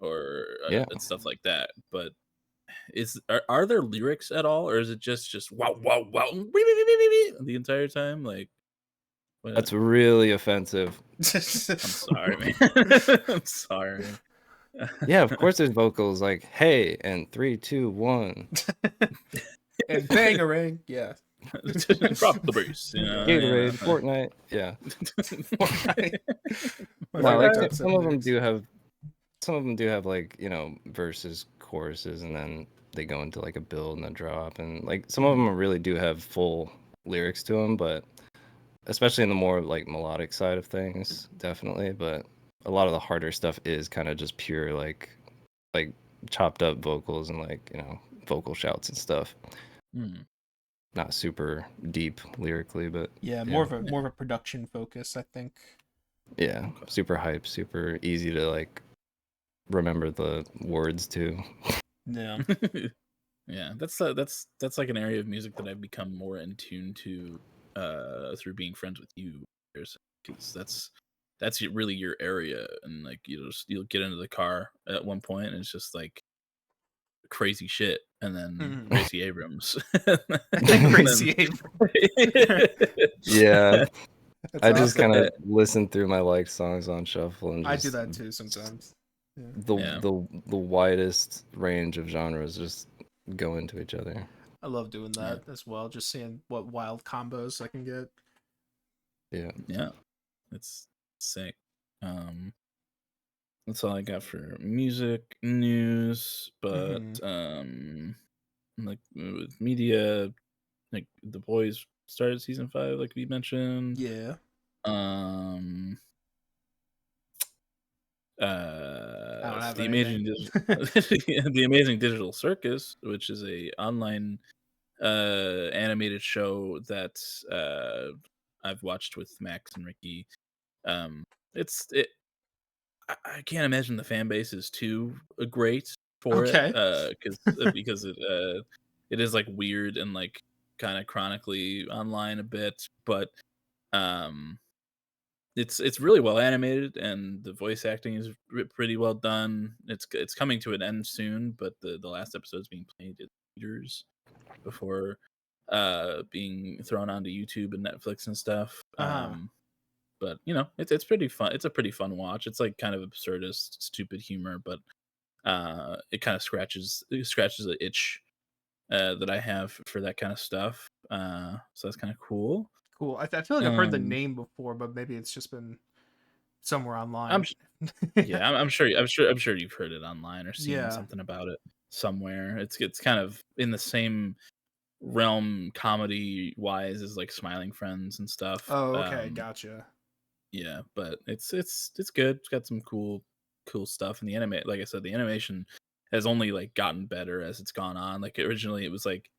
or and stuff like that. But are there lyrics at all, or is it just wow the entire time? Like, that's really offensive. I'm sorry, man. I'm sorry. Yeah, of course there's vocals like hey and 3, 2, 1 and Bangarang. Yeah. Drop the bass. Gatorade, Fortnite. Yeah. Fortnite. Like some of them do have like, verses, choruses, and then they go into like a build and a drop, and like some of them really do have full lyrics to them, but especially in the more like melodic side of things, definitely. But a lot of the harder stuff is kind of just pure like chopped up vocals and like vocal shouts and stuff. Not super deep lyrically, but more of a production focus, I think. Yeah, super hype, super easy to like remember the words to. Yeah. Yeah, that's like an area of music that I've become more in tune to through being friends with you, because that's really your area, and like you'll get into the car at one point and it's just like crazy shit, and then Gracie Abrams. Gracie Abrams. Yeah. I just kind of listen through my liked songs on shuffle, and I do that too sometimes. The widest range of genres just go into each other. I love doing that as well, just seeing what wild combos I can get. Yeah. It's sick. That's all I got for music news, but like with media, like The Boys started season 5, like we mentioned. Yeah. I don't have The anything. the Amazing Digital Circus, which is a online animated show that I've watched with Max and Ricky. Um, it I can't imagine the fan base is too great for it, Okay. because it is like weird and like kind of chronically online a bit, but um, it's really well animated and the voice acting is pretty well done. It's coming to an end soon, but the last episode is being played in theaters before being thrown onto YouTube and Netflix and stuff. But it's pretty fun. It's a pretty fun watch. It's like kind of absurdist, stupid humor, but it kind of scratches the itch that I have for that kind of stuff. So that's kind of cool. Cool. I feel like I've heard the Um, name before, but maybe it's just been somewhere online. I'm sure you've heard it online or seen Yeah. something about it somewhere. It's kind of in the same realm comedy wise as like Smiling Friends and stuff. Oh, okay, gotcha. Yeah, but it's good. It's got some cool stuff. And the anime, like I said, the animation has only like gotten better as it's gone on. Like originally it was like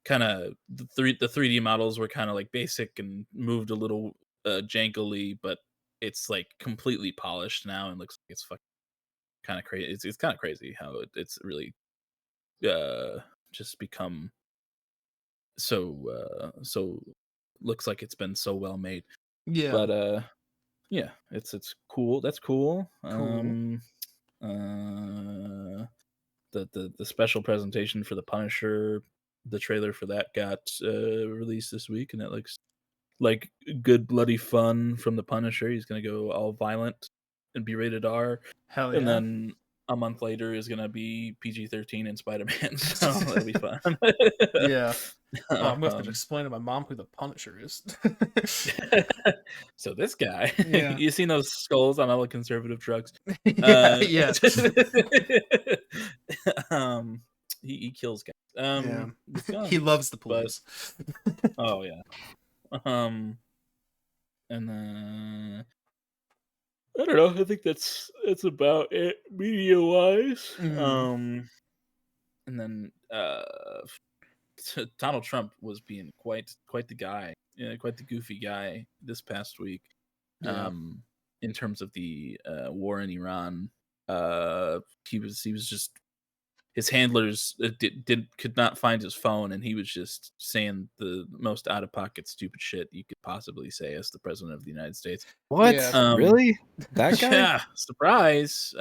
kind of the 3D models were kind of like basic and moved a little jankily, but it's like completely polished now and looks like it's fucking kind of crazy. It's kind of crazy how it's really just become so looks like it's been so well made. Yeah. But yeah, it's cool. That's cool. Cool. The special presentation for the Punisher, the trailer for that got released this week, and it looks like good bloody fun from the Punisher. He's gonna go all violent and be rated R, Hell and yeah. then a month later is gonna be PG-13 in Spider-Man. So that'll be fun. Yeah. Oh, I'm gonna have to explain to my mom who the Punisher is. So this guy, Yeah. you seen those skulls on all the conservative trucks? Yeah. He kills guys. Yeah. With guns, He loves the but police. oh yeah. And then I don't know. I think that's about it media wise. And then Donald Trump was being quite the guy, quite the goofy guy this past week. Yeah. In terms of the war in Iran, he was just his handlers could not find his phone, and he was just saying the most out of pocket stupid shit you could possibly say as the president of the United States. What? Yeah. Really? That guy? Yeah, surprise.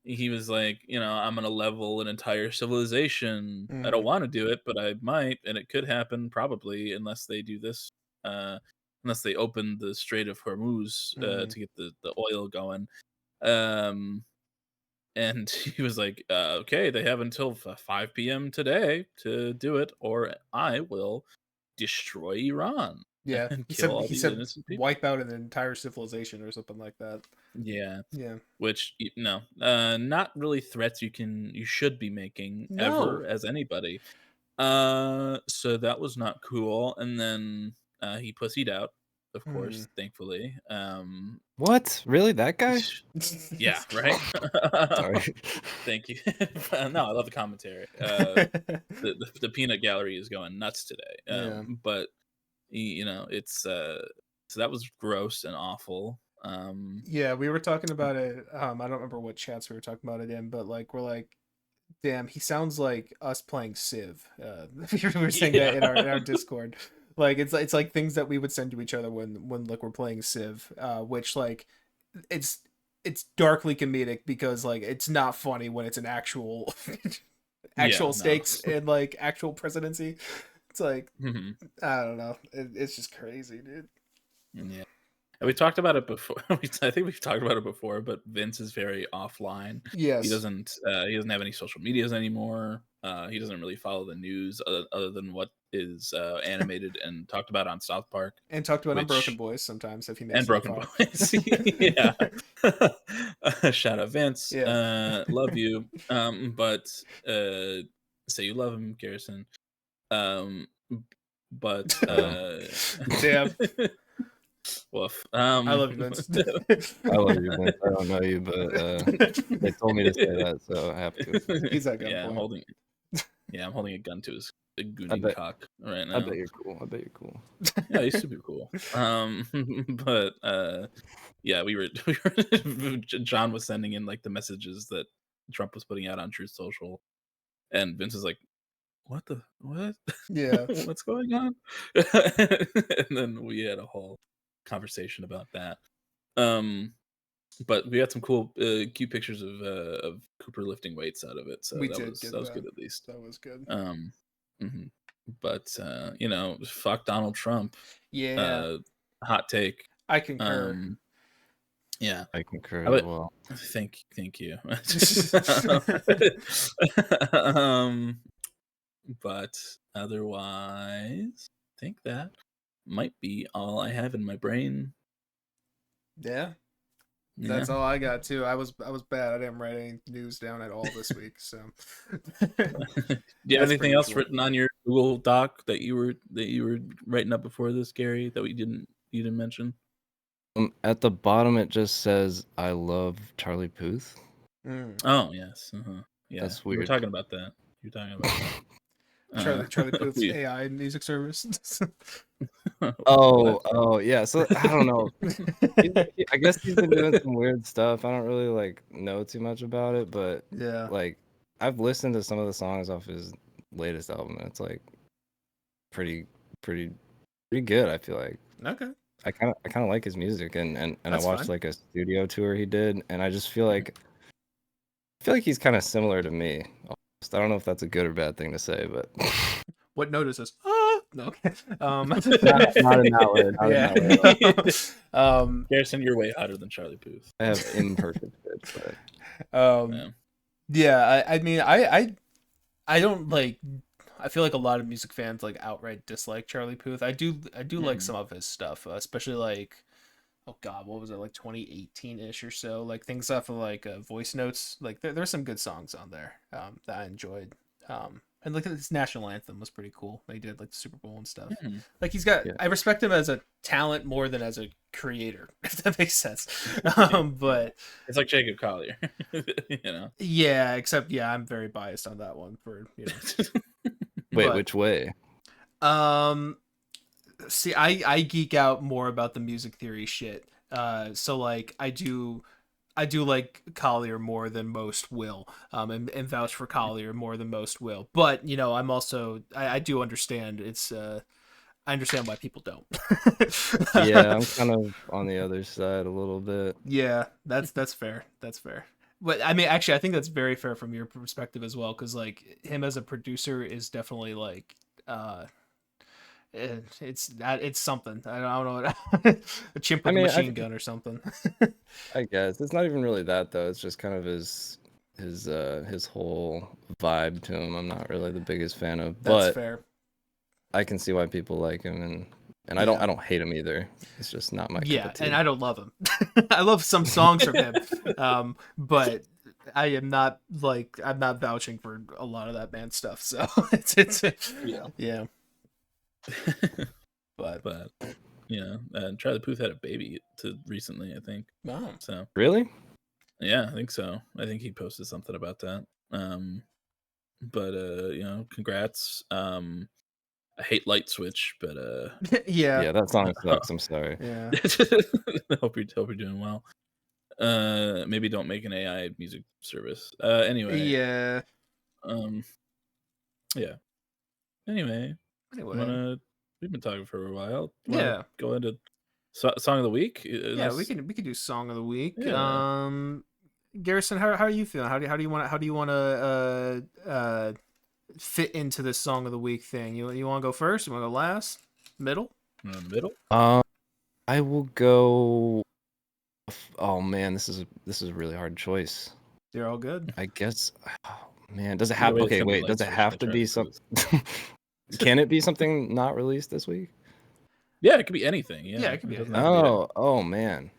He was like, I'm gonna level an entire civilization. I don't want to do it, but I might, and it could happen probably unless they do this. Unless they open the Strait of Hormuz to get the oil going. And he was like, okay, they have until 5 p.m. today to do it, or I will destroy Iran Yeah. and He kill said all these innocent people. wipe out an entire civilization or something like that. Yeah. Yeah. Which, not really threats you should be making No. ever as anybody. So that was not cool. And then he pussied out, of course, thankfully. What? Really? That guy? Yeah, right. Sorry. Thank you. No, I love the commentary. The peanut gallery is going nuts today. Yeah. But it's so that was gross and awful. Yeah, we were talking about it. I don't remember what chats we were talking about it in, but like we're like, damn, he sounds like us playing Civ. We were saying that in our Discord. Like it's like things that we would send to each other when like we're playing Civ, which like it's darkly comedic because like it's not funny when it's an actual stakes and like actual presidency. It's like I don't know. It's just crazy, dude. Yeah. We talked about it before. I think we've talked about it before, but Vince is very offline. Yes. He doesn't have any social medias anymore. He doesn't really follow the news other than what is animated and talked about on South Park. And talked about on BrokeN Boys sometimes if he makes and BrokeN Boys. Yeah. Shout out Vince. Yeah. Love you. But say you love him, Garrison. But damn. Woof. I love you, Vince. I love you, Vince. I don't know you, but they told me to say that, so I have to. He's that gun. Yeah, I'm holding a gun to his gooning cock right now. I bet you're cool. Yeah, he's super cool. But yeah, we were John was sending in like the messages that Trump was putting out on Truth Social, and Vince was like, what? Yeah. What's going on? And then we had a whole conversation about that. But we had some cool, cute pictures of Cooper lifting weights out of it, so that was good at least. That was good. But fuck Donald Trump. Yeah. Hot take. I concur. Yeah, I concur as well. Thank you. But otherwise, I think that might be all I have in my brain. Yeah. That's all I got too. I was bad. I didn't write any news down at all this week. So, do you have anything else written on your Google Doc that you were writing up before this, Gary? That you didn't mention? At the bottom, it just says, "I love Charlie Puth." Oh yes, yeah. That's weird. We were talking about that. You're talking about that. Charlie Puth's AI music service. Oh yeah. So I don't know. I guess he's been doing some weird stuff. I don't really like know too much about it, but yeah, like I've listened to some of the songs off his latest album, and it's like pretty good. I feel like. Okay. I kind of like his music, and I watched like a studio tour he did, and I just feel like he's kind of similar to me. I don't know if that's a good or bad thing to say, but what note is this? No. not in that way. Garrison, you're way hotter than Charlie Puth. I have imperfect fit, but yeah. I mean, I don't like. I feel like a lot of music fans like outright dislike Charlie Puth. I do like some of his stuff, especially like, oh god, what was it, like 2018-ish or so? Like things off of like Voice Notes. Like there's some good songs on there that I enjoyed. And like his national anthem was pretty cool. He did like the Super Bowl and stuff. Like he's got. I respect him as a talent more than as a creator, if that makes sense. But it's like Jacob Collier, you know. Yeah, except I'm very biased on that one for Wait, which way? See, I geek out more about the music theory shit. So like I do like Collier more than most will, and vouch for Collier more than most will. But I'm also I do understand I understand why people don't. Yeah, I'm kind of on the other side a little bit. Yeah, that's fair. That's fair. But I mean, actually, I think that's very fair from your perspective as well, because like him as a producer is definitely like it's something. I don't know, a chimp with a machine gun or something. I guess it's not even really that though. It's just kind of his whole vibe to him. I'm not really the biggest fan of. That's but fair. I can see why people like him, and I don't hate him either. It's just not my cup of tea. And I don't love him. I love some songs from him, but I'm not vouching for a lot of that man's stuff. So it's yeah. but yeah, and Charlie Puth had a baby recently, I think. Wow. So really? Yeah, I think so. I think he posted something about that. But congrats. I hate Light Switch, but yeah, that song sucks. I'm sorry. Yeah. hope you're doing well. Maybe don't make an AI music service. Anyway. Yeah. Yeah. Anyway. We've been talking for a while. Go into song of the week. Yeah, we can do song of the week. Yeah. Garrison, how are you feeling? How do you want to fit into this song of the week thing? You want to go first? You want to go last? Middle? Middle. I will go. Oh man, this is a really hard choice. You're all good. I guess. Oh Man, does it have? Okay, wait. Does it have to be something? Can it be something not released this week? Yeah, it could be anything. Yeah, it could be anything. Oh man.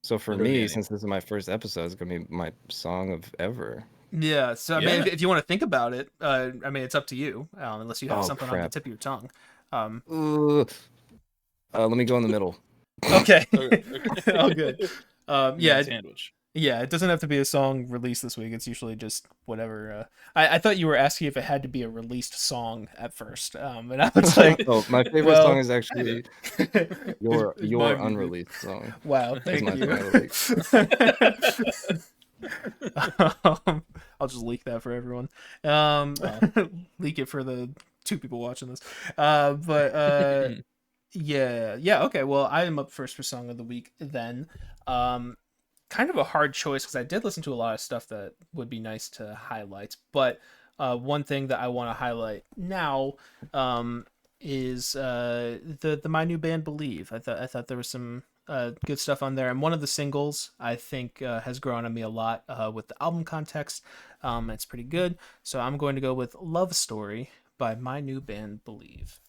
So for me, since this is my first episode, it's gonna be my song of ever. Yeah. So I mean, if you want to think about it, I mean, it's up to you. Unless you have something on the tip of your tongue. Let me go in the middle. Okay. Oh, good. Yeah. Sandwich. Yeah, it doesn't have to be a song released this week. It's usually just whatever. I thought you were asking if it had to be a released song at first, and I was like, "Oh, my favorite song is actually your unreleased song." Wow, thank you. I'll just leak that for everyone. Leak it for the 2 people watching this. Yeah. Okay. Well, I am up first for song of the week then. Kind of a hard choice because I did listen to a lot of stuff that would be nice to highlight, but one thing that I want to highlight now is the My New Band Believe. I thought there was some good stuff on there, and one of the singles I think has grown on me a lot with the album context. It's pretty good, so I'm going to go with Love Story by My New Band Believe.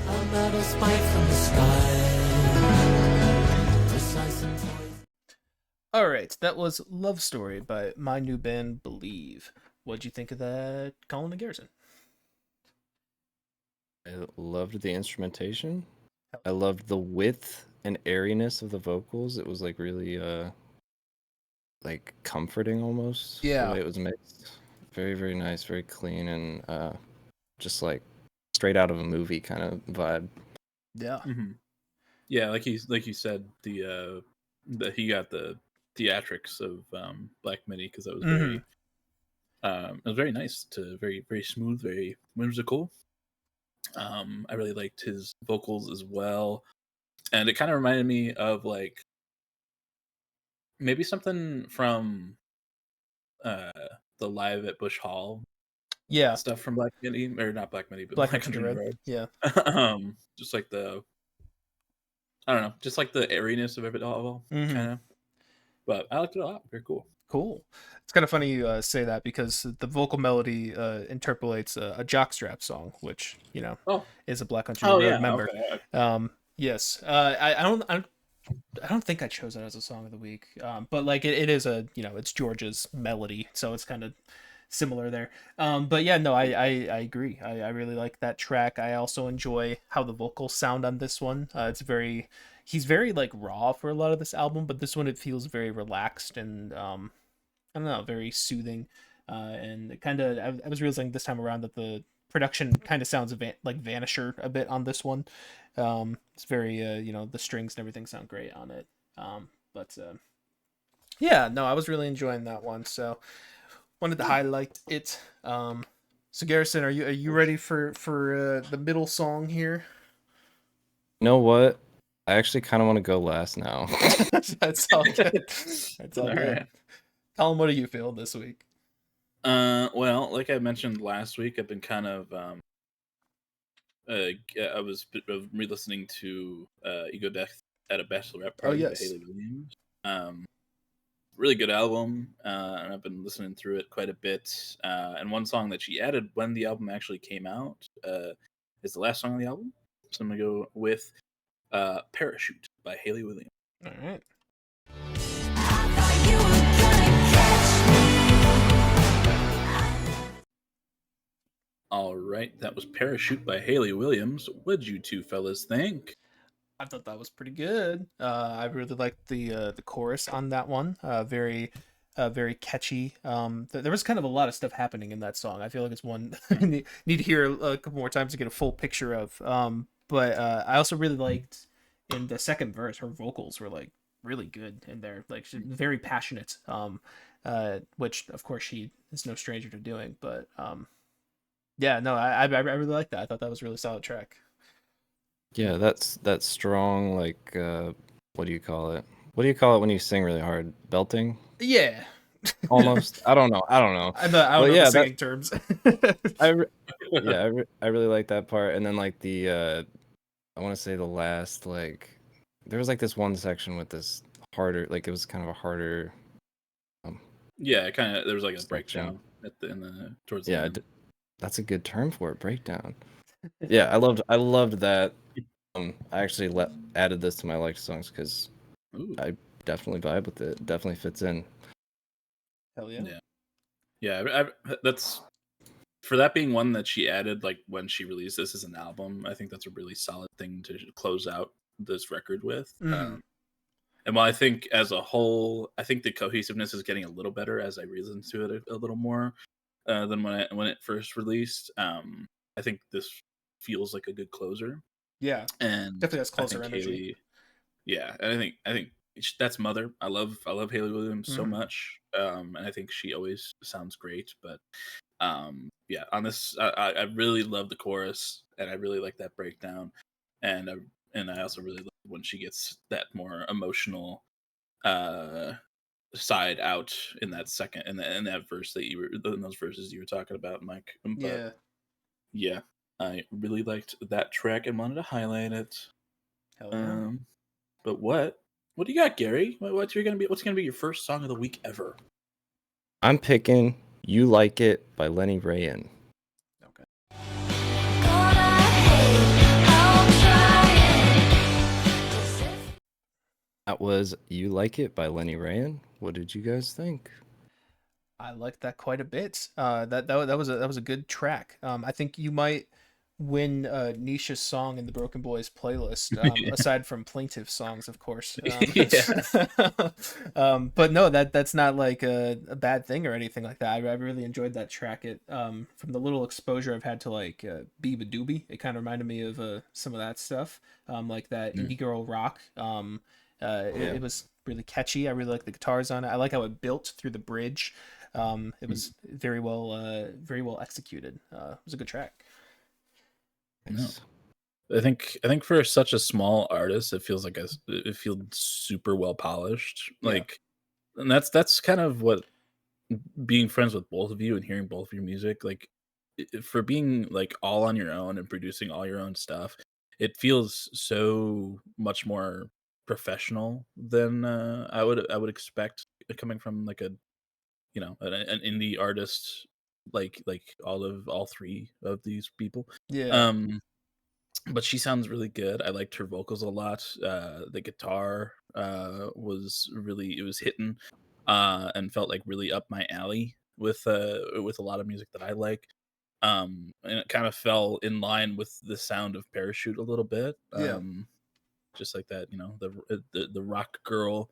I'm not a spike from the sky. All right, that was Love Story by My New Band Believe. What'd you think of that, Colin and Garrison? I loved the instrumentation. I loved the width and airiness of the vocals. It was like really like comforting almost. Yeah. The way it was mixed. Very, very nice, very clean, and just like straight out of a movie kind of vibe. Yeah. Mm-hmm. Yeah, like you said, he got the theatrics of Black Midi because that was very it was very nice, to very, very smooth, very whimsical. I really liked his vocals as well, and it kind of reminded me of like maybe something from the Live at Bush Hall stuff from Black Midi, or not Black Midi, but Black Country Road. Yeah. Just like the, I don't know, just like the airiness of it all, kind of. But I liked it a lot. Very cool. Cool. It's kind of funny you say that because the vocal melody interpolates a Jockstrap song, which is a Black Country Road member. Okay. Yes. I don't think I chose that as a song of the week. But like it is a it's George's melody, so it's kind of similar there. But yeah, no, I agree. I really like that track. I also enjoy how the vocals sound on this one. He's very like raw for a lot of this album, but this one it feels very relaxed and I don't know, very soothing. And it kind of I was realizing this time around that the production kind of sounds like Vanisher a bit on this one. It's very the strings and everything sound great on it. Yeah, no, I was really enjoying that one. So wanted to highlight it. So Garrison, are you ready for the middle song here? You know what? I actually kind of want to go last now. That's all good. That's all good. Right. Colin, what do you feel this week? Well, like I mentioned last week, I've been kind of I was re-listening to Ego Death at a Bachelorette Party by Haley Williams. Really good album, and I've been listening through it quite a bit. And one song that she added when the album actually came out is the last song on the album. So I'm gonna go with "Parachute" by Haley Williams. All right. All right, that was "Parachute" by Haley Williams. What'd you two fellas think? I thought that was pretty good. I really liked the chorus on that one. Very catchy. There was kind of a lot of stuff happening in that song. I feel like it's one I need to hear a couple more times to get a full picture of. But I also really liked in the second verse, her vocals were like really good in there. Like she's very passionate. Which of course she is no stranger to doing. But yeah, no, I really like that. I thought that was a really solid track. Yeah, that's strong, like what do you call it? What do you call it when you sing really hard? Belting? Yeah. Almost. I don't know. I don't know the singing terms. I really like that part. And then like the I want to say the last, like there was like this one section with this harder, like it was kind of a harder Yeah, kind of. There was like a breakdown towards the end. That's a good term for it. Breakdown. Yeah, I loved that. I actually added this to my liked songs because I definitely vibe with it. Definitely fits in. Hell yeah. Yeah. That's for that being one that she added like when she released this as an album. I think that's a really solid thing to close out this record with. And while I think as a whole, I think the cohesiveness is getting a little better as I re-listen to it a little more than when it first released. I think this feels like a good closer. Yeah, and definitely has closer energy. And I think that's Mother. I love Hayley Williams so much, and I think she always sounds great. But yeah, on this, I really love the chorus, and I really like that breakdown, and I also really love when she gets that more emotional side out in that second in that verse that in those verses you were talking about, Mike. But yeah, I really liked that track and wanted to highlight it. Hell yeah. But what do you got, Gary? What's gonna be your first song of the week ever? I'm picking "You Like It" by Lenny Rayan. Okay. That was "You Like It" by Lenny Rayan. What did you guys think? I liked that quite a bit. That was a good track. I think you might win Nisha's song in the Broken Boys playlist, aside from plaintive songs, of course. But no, that's not like a bad thing or anything like that. I really enjoyed that track. It from the little exposure I've had to like Beeba Doobie, it kind of reminded me of some of that stuff, like that indie girl rock. It was really catchy. I really like the guitars on it. I like how it built through the bridge. It was very well executed. It was a good track. No. I think for such a small artist, it feels super well polished. Like, and that's kind of what being friends with both of you and hearing both of your music, like for being like all on your own and producing all your own stuff, it feels so much more professional than I would expect coming from like an indie artist like all three of these people. Yeah. But she sounds really good. I liked her vocals a lot. The guitar was hitting and felt like really up my alley with a lot of music that I like. And it kind of fell in line with the sound of Parachute a little bit. Just like that, the rock girl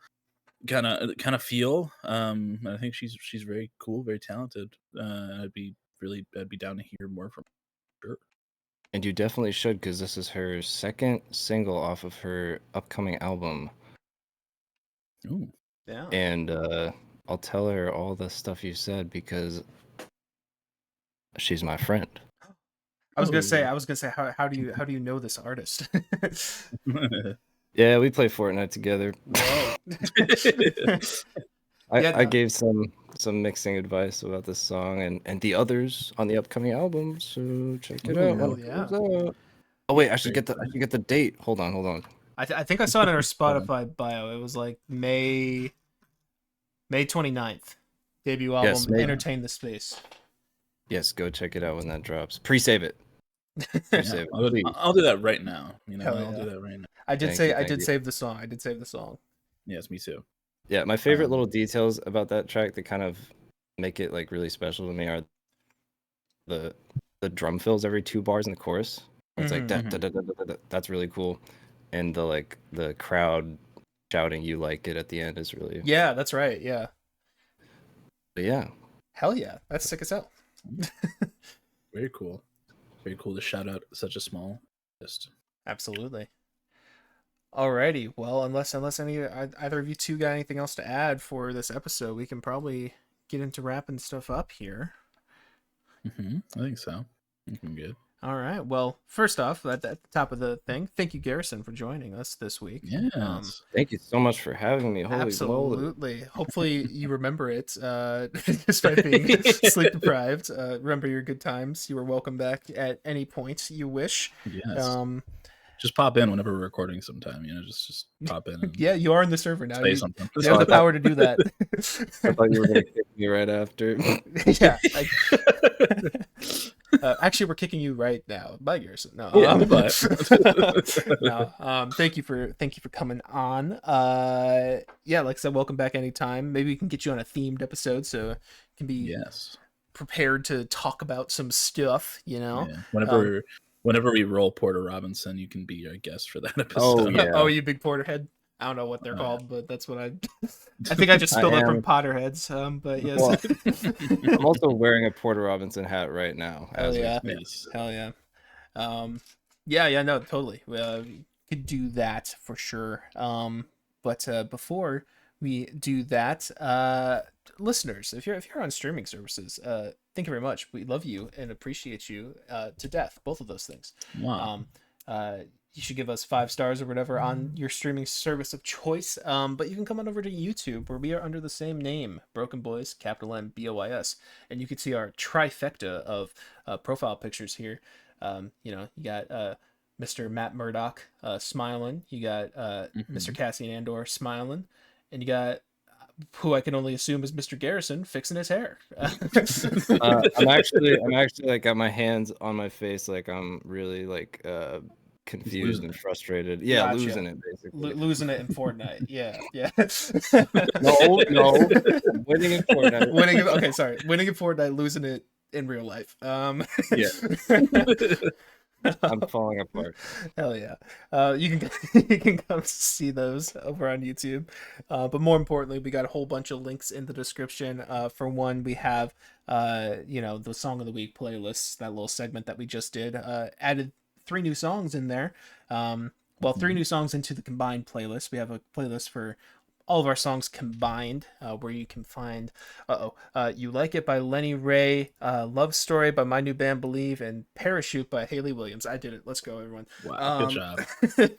kind of feel. And I think she's very cool, very talented. I'd be down to hear more from her. And you definitely should, because this is her second single off of her upcoming album. Ooh. Yeah. And I'll tell her all the stuff you said because she's my friend. I was gonna say, how do you know this artist? Yeah, we play Fortnite together. I gave some mixing advice about this song and the others on the upcoming album, so check it out. Oh wait, I should get the date. Hold on. I think I saw it in our Spotify bio. It was like May 29th. Debut album, yes, Entertain the Space. Yes, go check it out when that drops. Pre-save it. Pre-save it. I'll do that right now. I'll do that right now. I did save the song. Yes, me too. Yeah, my favorite little details about that track that kind of make it like really special to me are the drum fills every 2 bars in the chorus. It's like that's really cool, and the crowd shouting "You Like It" at the end is really that's right. But yeah, hell yeah, that's sick as hell. Very cool to shout out such a small artist. Absolutely. Alrighty, well, unless either of you two got anything else to add for this episode, we can probably get into wrapping stuff up here. I think so. Looking good. All right. Well, first off, at the top of the thing, thank you, Garrison, for joining us this week. Yes. Thank you so much for having me. Holy absolutely. Moly. Hopefully you remember it, despite being sleep deprived. Remember your good times. You are welcome back at any point you wish. Yes. Just pop in whenever we're recording sometime, just pop in. And yeah, you are in the server now. Say something. You have the power to do that. I thought you were going to kick me right after. Yeah. Actually, we're kicking you right now. Bye, Garrison. No. Yeah. Goodbye. No. Thank you for coming on. Yeah. Like I said, welcome back anytime. Maybe we can get you on a themed episode so you can be prepared to talk about some stuff. You know. Yeah. Whenever we roll Porter Robinson, you can be our guest for that episode. Oh yeah. Oh, you big Porterhead. I don't know what they're called, but that's what I think I just spilled it from Potterheads. But yes. Well, I'm also wearing a Porter Robinson hat right now. Hell yeah. Hell yeah. Yeah, no, totally. We could do that for sure. But before we do that, listeners, if you're on streaming services, thank you very much. We love you and appreciate you to death. Both of those things. Wow. You should give us 5 stars or whatever on your streaming service of choice. But you can come on over to YouTube where we are under the same name, BrokeN Bois, capital N BOIS, and you can see our trifecta of profile pictures here. You got Mr. Matt Murdock smiling, you got Mr. Cassian Andor smiling, and you got who I can only assume is Mr. Garrison fixing his hair. I'm actually like got my hands on my face, like I'm really like confused and frustrated. Yeah, gotcha. Losing it basically. Losing it in Fortnite. Yeah. No. Winning in Fortnite. Winning in Fortnite, losing it in real life. Yeah. I'm falling apart. Hell yeah. You can come see those over on YouTube. But more importantly, we got a whole bunch of links in the description. For one, we have the Song of the Week playlists, that little segment that we just did. Added 3 new songs in there. 3 new songs into the combined playlist. We have a playlist for all of our songs combined, where you can find You Like It by Lenny Ray, Love Story by my new band Believe, and Parachute by Haley Williams. I did it. Let's go, everyone. Wow, good job.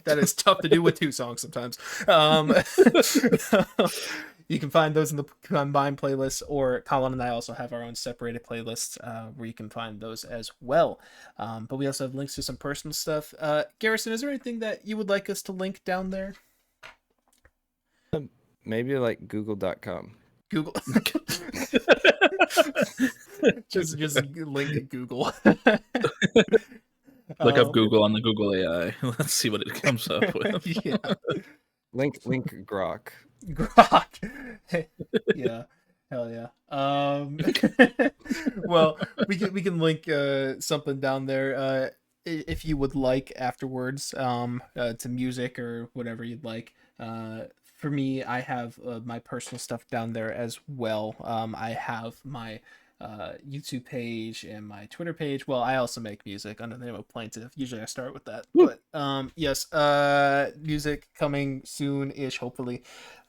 That is tough to do with 2 songs sometimes. You can find those in the combined playlist, or Colin and I also have our own separated playlists where you can find those as well. But we also have links to some personal stuff. Garrison, is there anything that you would like us to link down there? Maybe like google.com. Google. just link to Google. Look up Google on the Google AI. Let's see what it comes up with. Yeah. Link Grok. Yeah. Hell yeah. Well, we can link something down there if you would like afterwards, to music or whatever you'd like. For me, I have my personal stuff down there as well. I have my YouTube page and my Twitter page. Well, I also make music under the name of Plaintiff. Usually I start with that. Woo! But yes, music coming soon-ish, hopefully.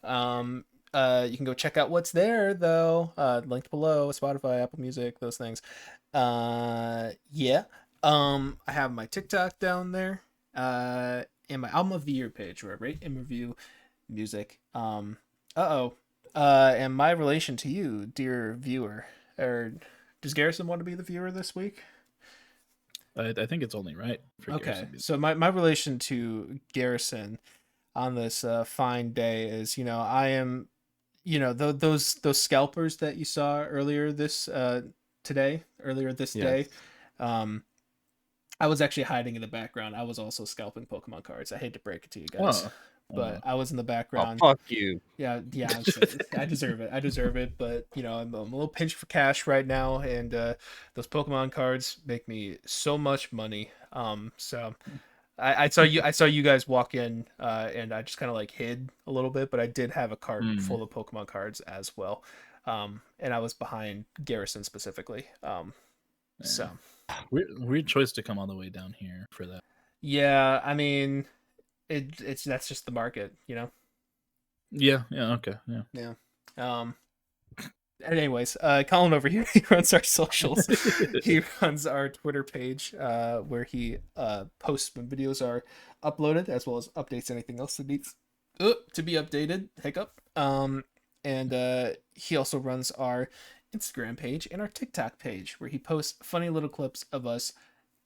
You can go check out what's there, though. Linked below, Spotify, Apple Music, those things. Yeah. I have my TikTok down there. And my Album of the Year page where I rate and review music. And my relation to you, dear viewer, or does Garrison want to be the viewer this week? I think it's only right for Garrison. So my relation to Garrison on this fine day is, I am, those scalpers that you saw earlier this day. I was actually hiding in the background. I was also scalping Pokemon cards. I hate to break it to you guys. But I was in the background. Oh, fuck you. Yeah. I deserve it. But I'm a little pinched for cash right now, and those Pokemon cards make me so much money. So I saw you guys walk in, and I just kind of like hid a little bit, but I did have a cart full of Pokemon cards as well. And I was behind Garrison specifically. So weird choice to come all the way down here for that. Yeah, I mean. That's just the market, Yeah. Okay. Yeah. Anyways, Colin over here, he runs our socials. He runs our Twitter page, where he posts when videos are uploaded, as well as updates anything else that needs to be updated. Hiccup. And he also runs our Instagram page and our TikTok page, where he posts funny little clips of us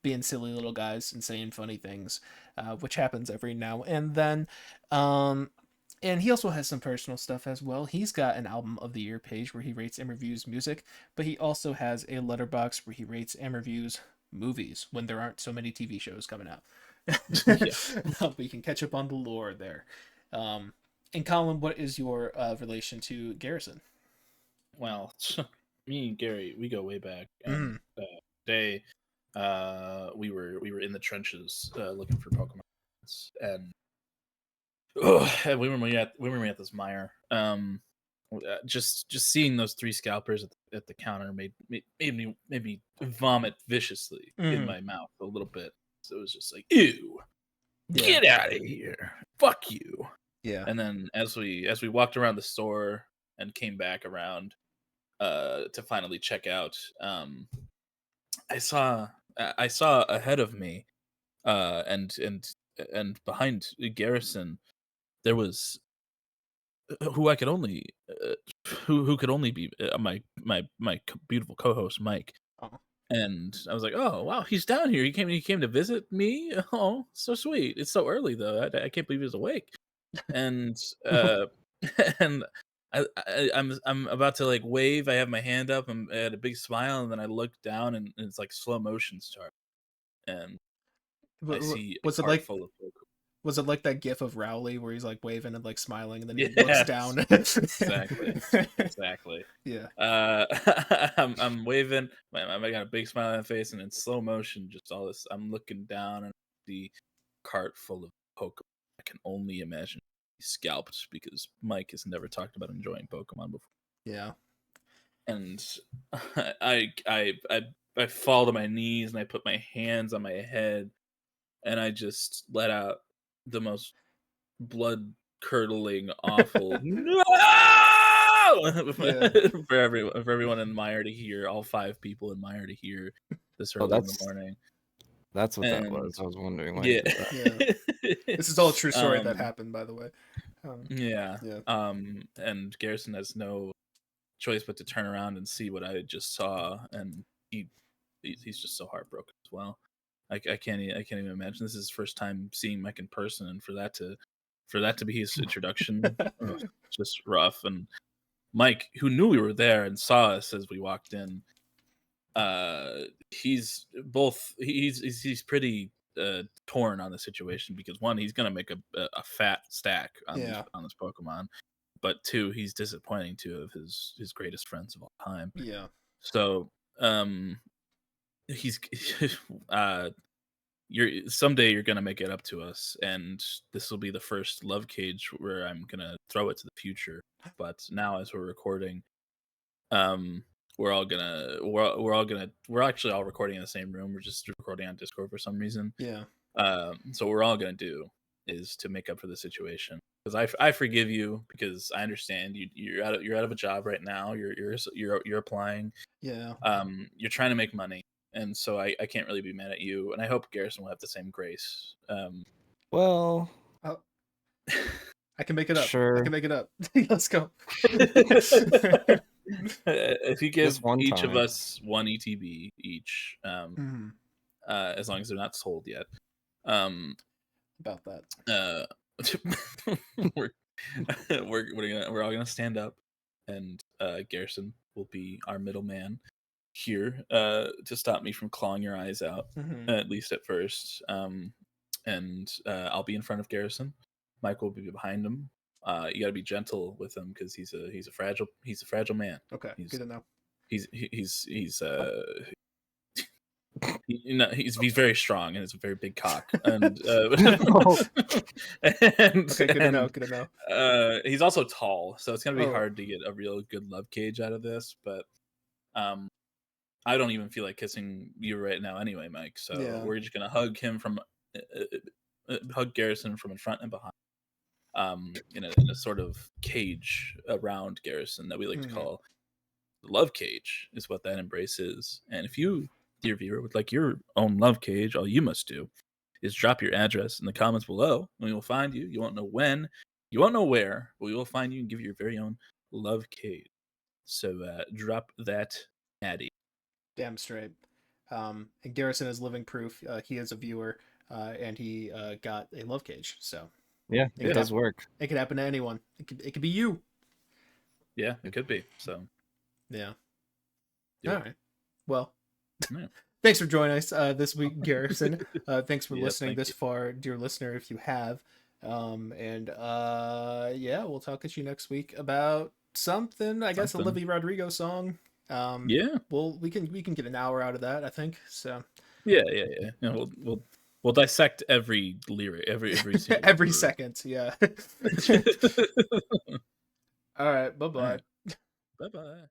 being silly little guys and saying funny things, which happens every now and then. And he also has some personal stuff as well. He's got an album of the year page where he rates and reviews music, but he also has a letterbox where he rates and reviews movies when there aren't so many TV shows coming out. We can catch up on the lore there. And Colin, what is your relation to Garrison? Well, me and Gary, we go way back, and they, we were in the trenches looking for Pokemon, and we were at this mire. Just seeing those 3 scalpers at the counter made me vomit viciously in my mouth a little bit. So it was just like, ew, get out of here, fuck you. Yeah. And then as we walked around the store and came back around to finally check out, I saw ahead of me, and behind Garrison, there was who I could only who could only be my beautiful co-host Mike. And I was like, oh wow, he's down here. He came to visit me. Oh, so sweet. It's so early though. I can't believe he's awake. And and I'm about to like wave. I have my hand up. I had a big smile, and then I look down, and it's like slow motion start. And I see a cart full of Pokemon. Was it like that gif of Rowley where he's like waving and like smiling, and then he looks down? Exactly. Yeah. I'm waving. I got a big smile on my face, and in slow motion, just all this. I'm looking down, and the cart full of Pokemon. I can only imagine he's scalped, because Mike has never talked about enjoying Pokemon before. Yeah. And I fall to my knees, and I put my hands on my head, and I just let out the most blood curdling, awful no for everyone in Meyer to hear, all 5 people in Meyer to hear this early in the morning. That's what that was. I was wondering why. Yeah. This is all a true story that happened, by the way. And Garrison has no choice but to turn around and see what I just saw, and he's just so heartbroken as well. I can't even imagine. This is his first time seeing Mike in person, and for that to be his introduction, just rough. And Mike, who knew we were there and saw us as we walked in, he's pretty torn on the situation, because 1, he's gonna make a fat stack on this Pokemon, but 2, he's disappointing 2 of his greatest friends of all time. Yeah. So he's someday you're gonna make it up to us, and this will be the first love cage where I'm gonna throw it to the future. But now, as we're recording, we're actually all recording in the same room. We're just recording on Discord for some reason. Yeah. So what we're all gonna do is to make up for the situation, because I forgive you, because I understand you're out of a job right now. You're applying. Yeah. You're trying to make money. And so I can't really be mad at you, and I hope Garrison will have the same grace. Well, I can make it up. Sure. I can make it up. Let's go. If you give each of us 1 ETB each, as long as they're not sold yet. About that. We're all gonna stand up, and Garrison will be our middleman here to stop me from clawing your eyes out, at least at first. And I'll be in front of Garrison. Mike will be behind him. You got to be gentle with him, because he's a fragile man. Okay, good to know. He's very strong, and it's a very big cock. And okay, good to know. He's also tall, so it's gonna be hard to get a real good love cage out of this. But I don't even feel like kissing you right now anyway, Mike. So we're just gonna hug Garrison from in front and behind, in a sort of cage around Garrison that we like to call the love cage, is what that embrace is. And if you, dear viewer, would like your own love cage, all you must do is drop your address in the comments below, and we will find you. You won't know when, you won't know where, but we will find you and give you your very own love cage. So drop that addy. Damn straight. And Garrison is living proof. He is a viewer, and he got a love cage. So Yeah, it does work. It could happen to anyone. It could be you. Yeah, it could be. So yeah. All right. Well, thanks for joining us this week, Garrison. Thanks for listening this far, dear listener, if you have. And we'll talk to you next week about something. I guess a Olivia Rodrigo song. We can get an hour out of that, I think. So yeah. We'll dissect every lyric, every every second. Yeah. All right. Bye-bye. Bye-bye.